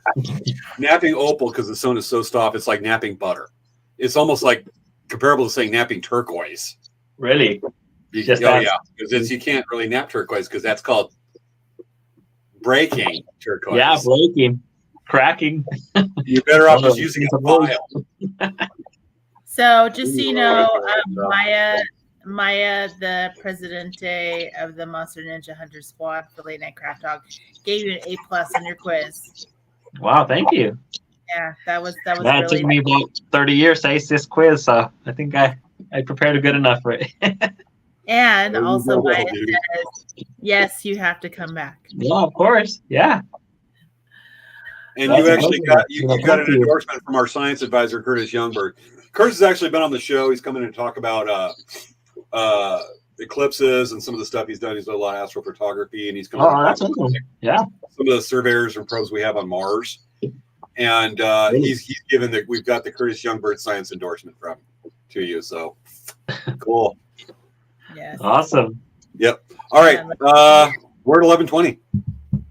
Napping opal because the stone is so soft, it's like napping butter. It's almost like comparable to saying napping turquoise. Really? Yeah, because you can't really nap turquoise because that's called breaking turquoise. Yeah, breaking, cracking. You're better off just using a file. So just so you know, Maya, the presidente of the Monster Ninja Hunter Squad for Late Night Craft Talk, gave you an A+ on your quiz. Wow, thank you. Yeah, that was That really took me about 30 years to ace this quiz, so I think I prepared good enough for it. And also Maya says, yes, you have to come back. Yeah, of course. Yeah. And you actually got an endorsement from our science advisor, Curtis Youngberg. Curtis has actually been on the show. He's coming in to talk about eclipses and some of the stuff he's done. He's done a lot of astrophotography, and he's coming that's awesome. Yeah. Some of the surveyors and probes we have on Mars. And he's given we've got the Curtis Youngberg science endorsement to you. So cool. Yes. Awesome. Yep. All right. We're at 11:20.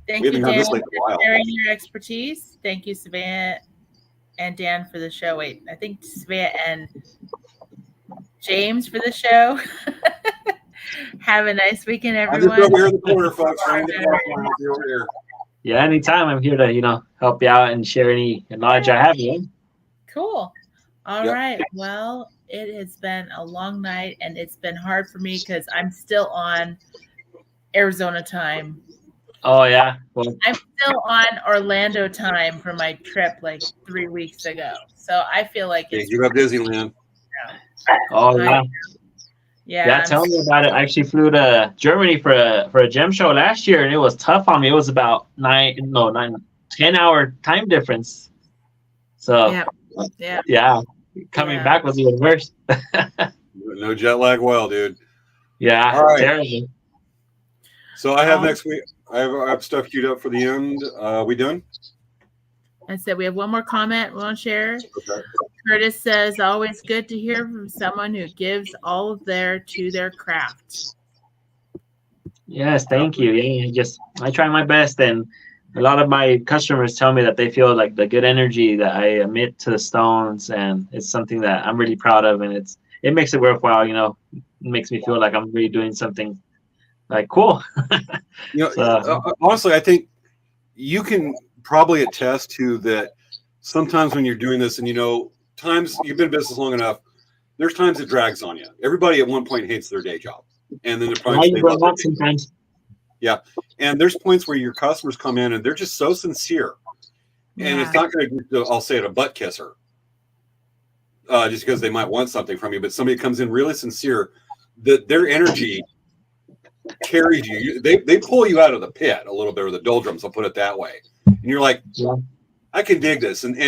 Thank you, Dan, for sharing your expertise. Thank you, Savannah and Dan, for the show. Wait, I think Savannah and James for the show. Have a nice weekend, everyone. I'm just over here in the corner, folks. Yeah, anytime. I'm here to, help you out and share any knowledge I have. Cool. All right. Well, it has been a long night, and it's been hard for me because I'm still on Arizona time. Oh, yeah. Well, I'm still on Orlando time for my trip like 3 weeks ago. So I feel like it's you got Disneyland. Oh, yeah. Yeah, tell me about it. I actually flew to Germany for a gem show last year, and it was tough on me. It was about 10-hour time difference. So, yeah. Coming back was even worse. No jet lag, dude. Yeah, all right. Terrible. So I have next week. I have stuff queued up for the end. We done? I said we have one more comment we want to share. Okay. Curtis says, always good to hear from someone who gives all of to their craft. Yes, thank you. Yeah, I try my best, and a lot of my customers tell me that they feel like the good energy that I emit to the stones, and it's something that I'm really proud of, and it makes it worthwhile. It makes me feel like I'm really doing something like cool. Honestly, I think you can probably attest to that. Sometimes when you're doing this, and times you've been in business long enough, there's times it drags on you. Everybody at one point hates their day job, and then the Why points you they burn love out sometimes? Yeah, and there's points where your customers come in and they're just so sincere, and it's not going to, I'll say it, a butt kisser, just because they might want something from you. But somebody comes in really sincere, that their energy carries you. They pull you out of the pit a little bit, or the doldrums. I'll put it that way. And you're like, I can dig this, and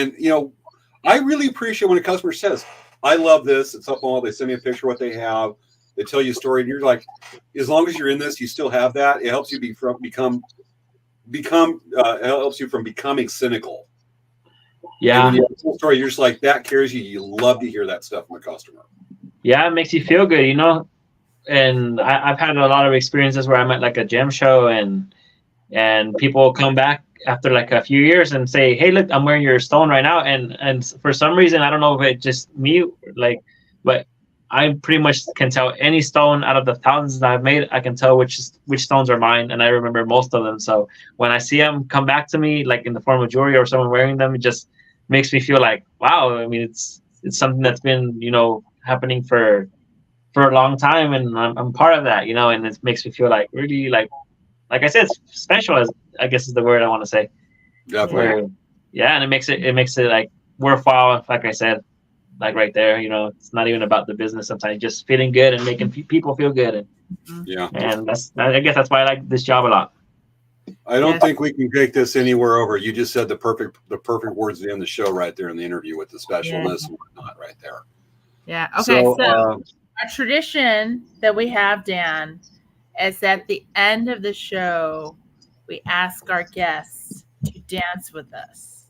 I really appreciate when a customer says, I love this. It's up on. They send me a picture of what they have. They tell you a story, and you're like, as long as you're in this, you still have that. It helps you helps you from becoming cynical. Yeah. And when you have a full story, you're just like, that carries you. You love to hear that stuff from a customer. Yeah, it makes you feel good, And I've had a lot of experiences where I'm at like a gym show, and people come back after like a few years and say, "Hey, look, I'm wearing your stone right now." And for some reason, I don't know if it's just me, but I pretty much can tell any stone out of the thousands that I've made. I can tell which stones are mine, and I remember most of them. So when I see them come back to me, like in the form of jewelry or someone wearing them, it just makes me feel like, wow. I mean, it's something that's been happening for a long time, and I'm part of that, and it makes me feel like really like I said, special, as I guess is the word I want to say. Definitely. And it makes it like worthwhile. Like I said, like right there, it's not even about the business. Sometimes just feeling good and making people feel good. And I guess that's why I like this job a lot. I don't think we can take this anywhere over. You just said the perfect words to end the show right there in the interview with the specialness and whatnot right there. Yeah. Okay. So our tradition that we have, Dan, is at the end of the show, we ask our guests to dance with us.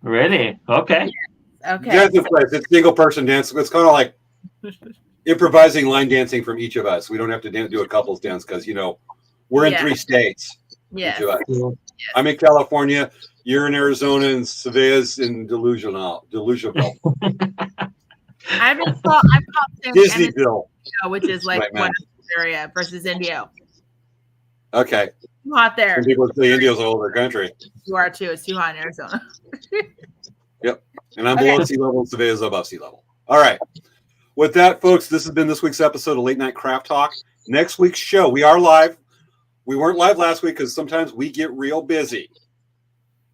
Really? Okay. Okay. Dance in place. It's single person dance. It's kind of like improvising line dancing from each of us. We don't have to do a couples dance because we're in 3 states. Yeah. I'm in California. You're in Arizona, and Sevella's in Delusionville. I've called Disneyville, which is like one area versus Indio. Okay. Too hot there. Some people say Indio's all over the country. You are too. It's too hot in Arizona. Yep. And I'm below sea level, and Sevella's above sea level. All right. With that, folks, this has been this week's episode of Late Night Craft Talk. Next week's show, we are live. We weren't live last week because sometimes we get real busy.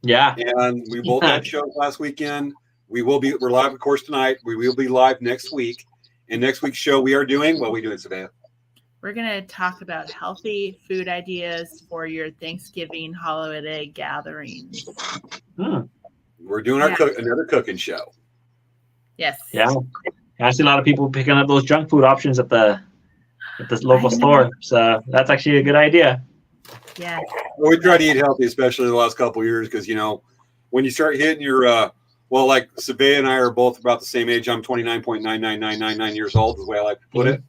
Yeah. And we both had shows last weekend. We're live, of course, tonight. We will be live next week. And next week's show, we are doing, what are we doing, Savannah? We're going to talk about healthy food ideas for your Thanksgiving holiday gatherings. We're doing another cooking show. Yes. Yeah. I see a lot of people picking up those junk food options at the local store. So that's actually a good idea. Yeah. Well, we try to eat healthy, especially the last couple of years, because, when you start hitting your, like Sabea and I are both about the same age. I'm 29.99999 years old, is the way I like to put it.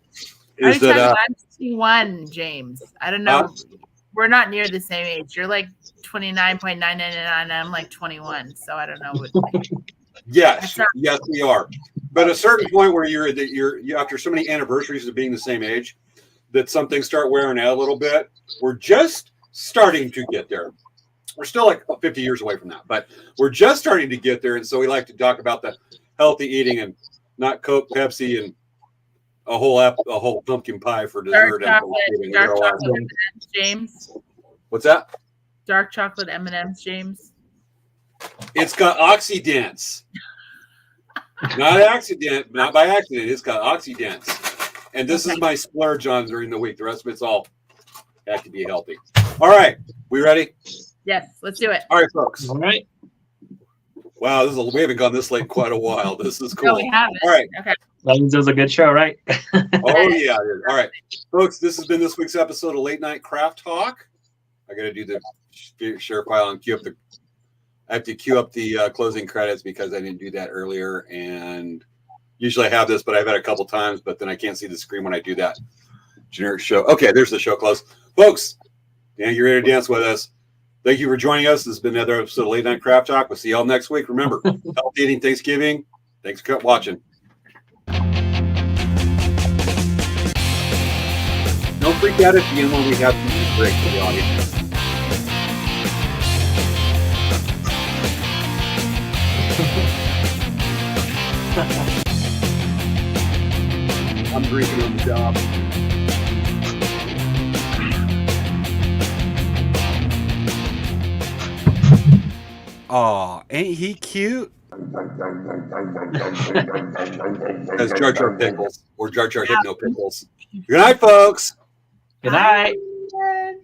I'm 61, James. I don't know. We're not near the same age. You're like 29.999, and I'm like 21. So I don't know. Yes, we are. But at a certain point where you're after so many anniversaries of being the same age, that some things start wearing out a little bit. We're just starting to get there. We're still like 50 years away from that, but we're just starting to get there. And so we like to talk about the healthy eating and not Coke, Pepsi, and a whole pumpkin pie for dessert. Dark chocolate M&Ms, James. What's that? Dark chocolate M&Ms, James. It's got oxidants. Not by accident. It's got oxidants. And this is my splurge on during the week. The rest of it's all have to be healthy. All right. We ready? Yes, let's do it. All right, folks. All right. Wow, we haven't gone this late in quite a while. This is cool. No, we haven't. All right. Okay. That means it was a good show, right? Oh, yeah. All right. Folks, this has been this week's episode of Late Night Craft Talk. I got to do the share file and I have to queue up the closing credits because I didn't do that earlier. And usually I have this, but I've had a couple times, but then I can't see the screen when I do that generic show. Okay, there's the show close. Folks, Dan, you're ready to dance with us. Thank you for joining us. This has been another episode of Late Night Craft Talk. We'll see y'all next week. Remember, healthy eating Thanksgiving. Thanks for watching. Don't freak out at the end when we have to break for the audience. I'm drinking on the job. Aw, ain't he cute? That's Jar Jar Pickles or Jar Jar Hypno Pickles. Good night, folks. Good night. Bye.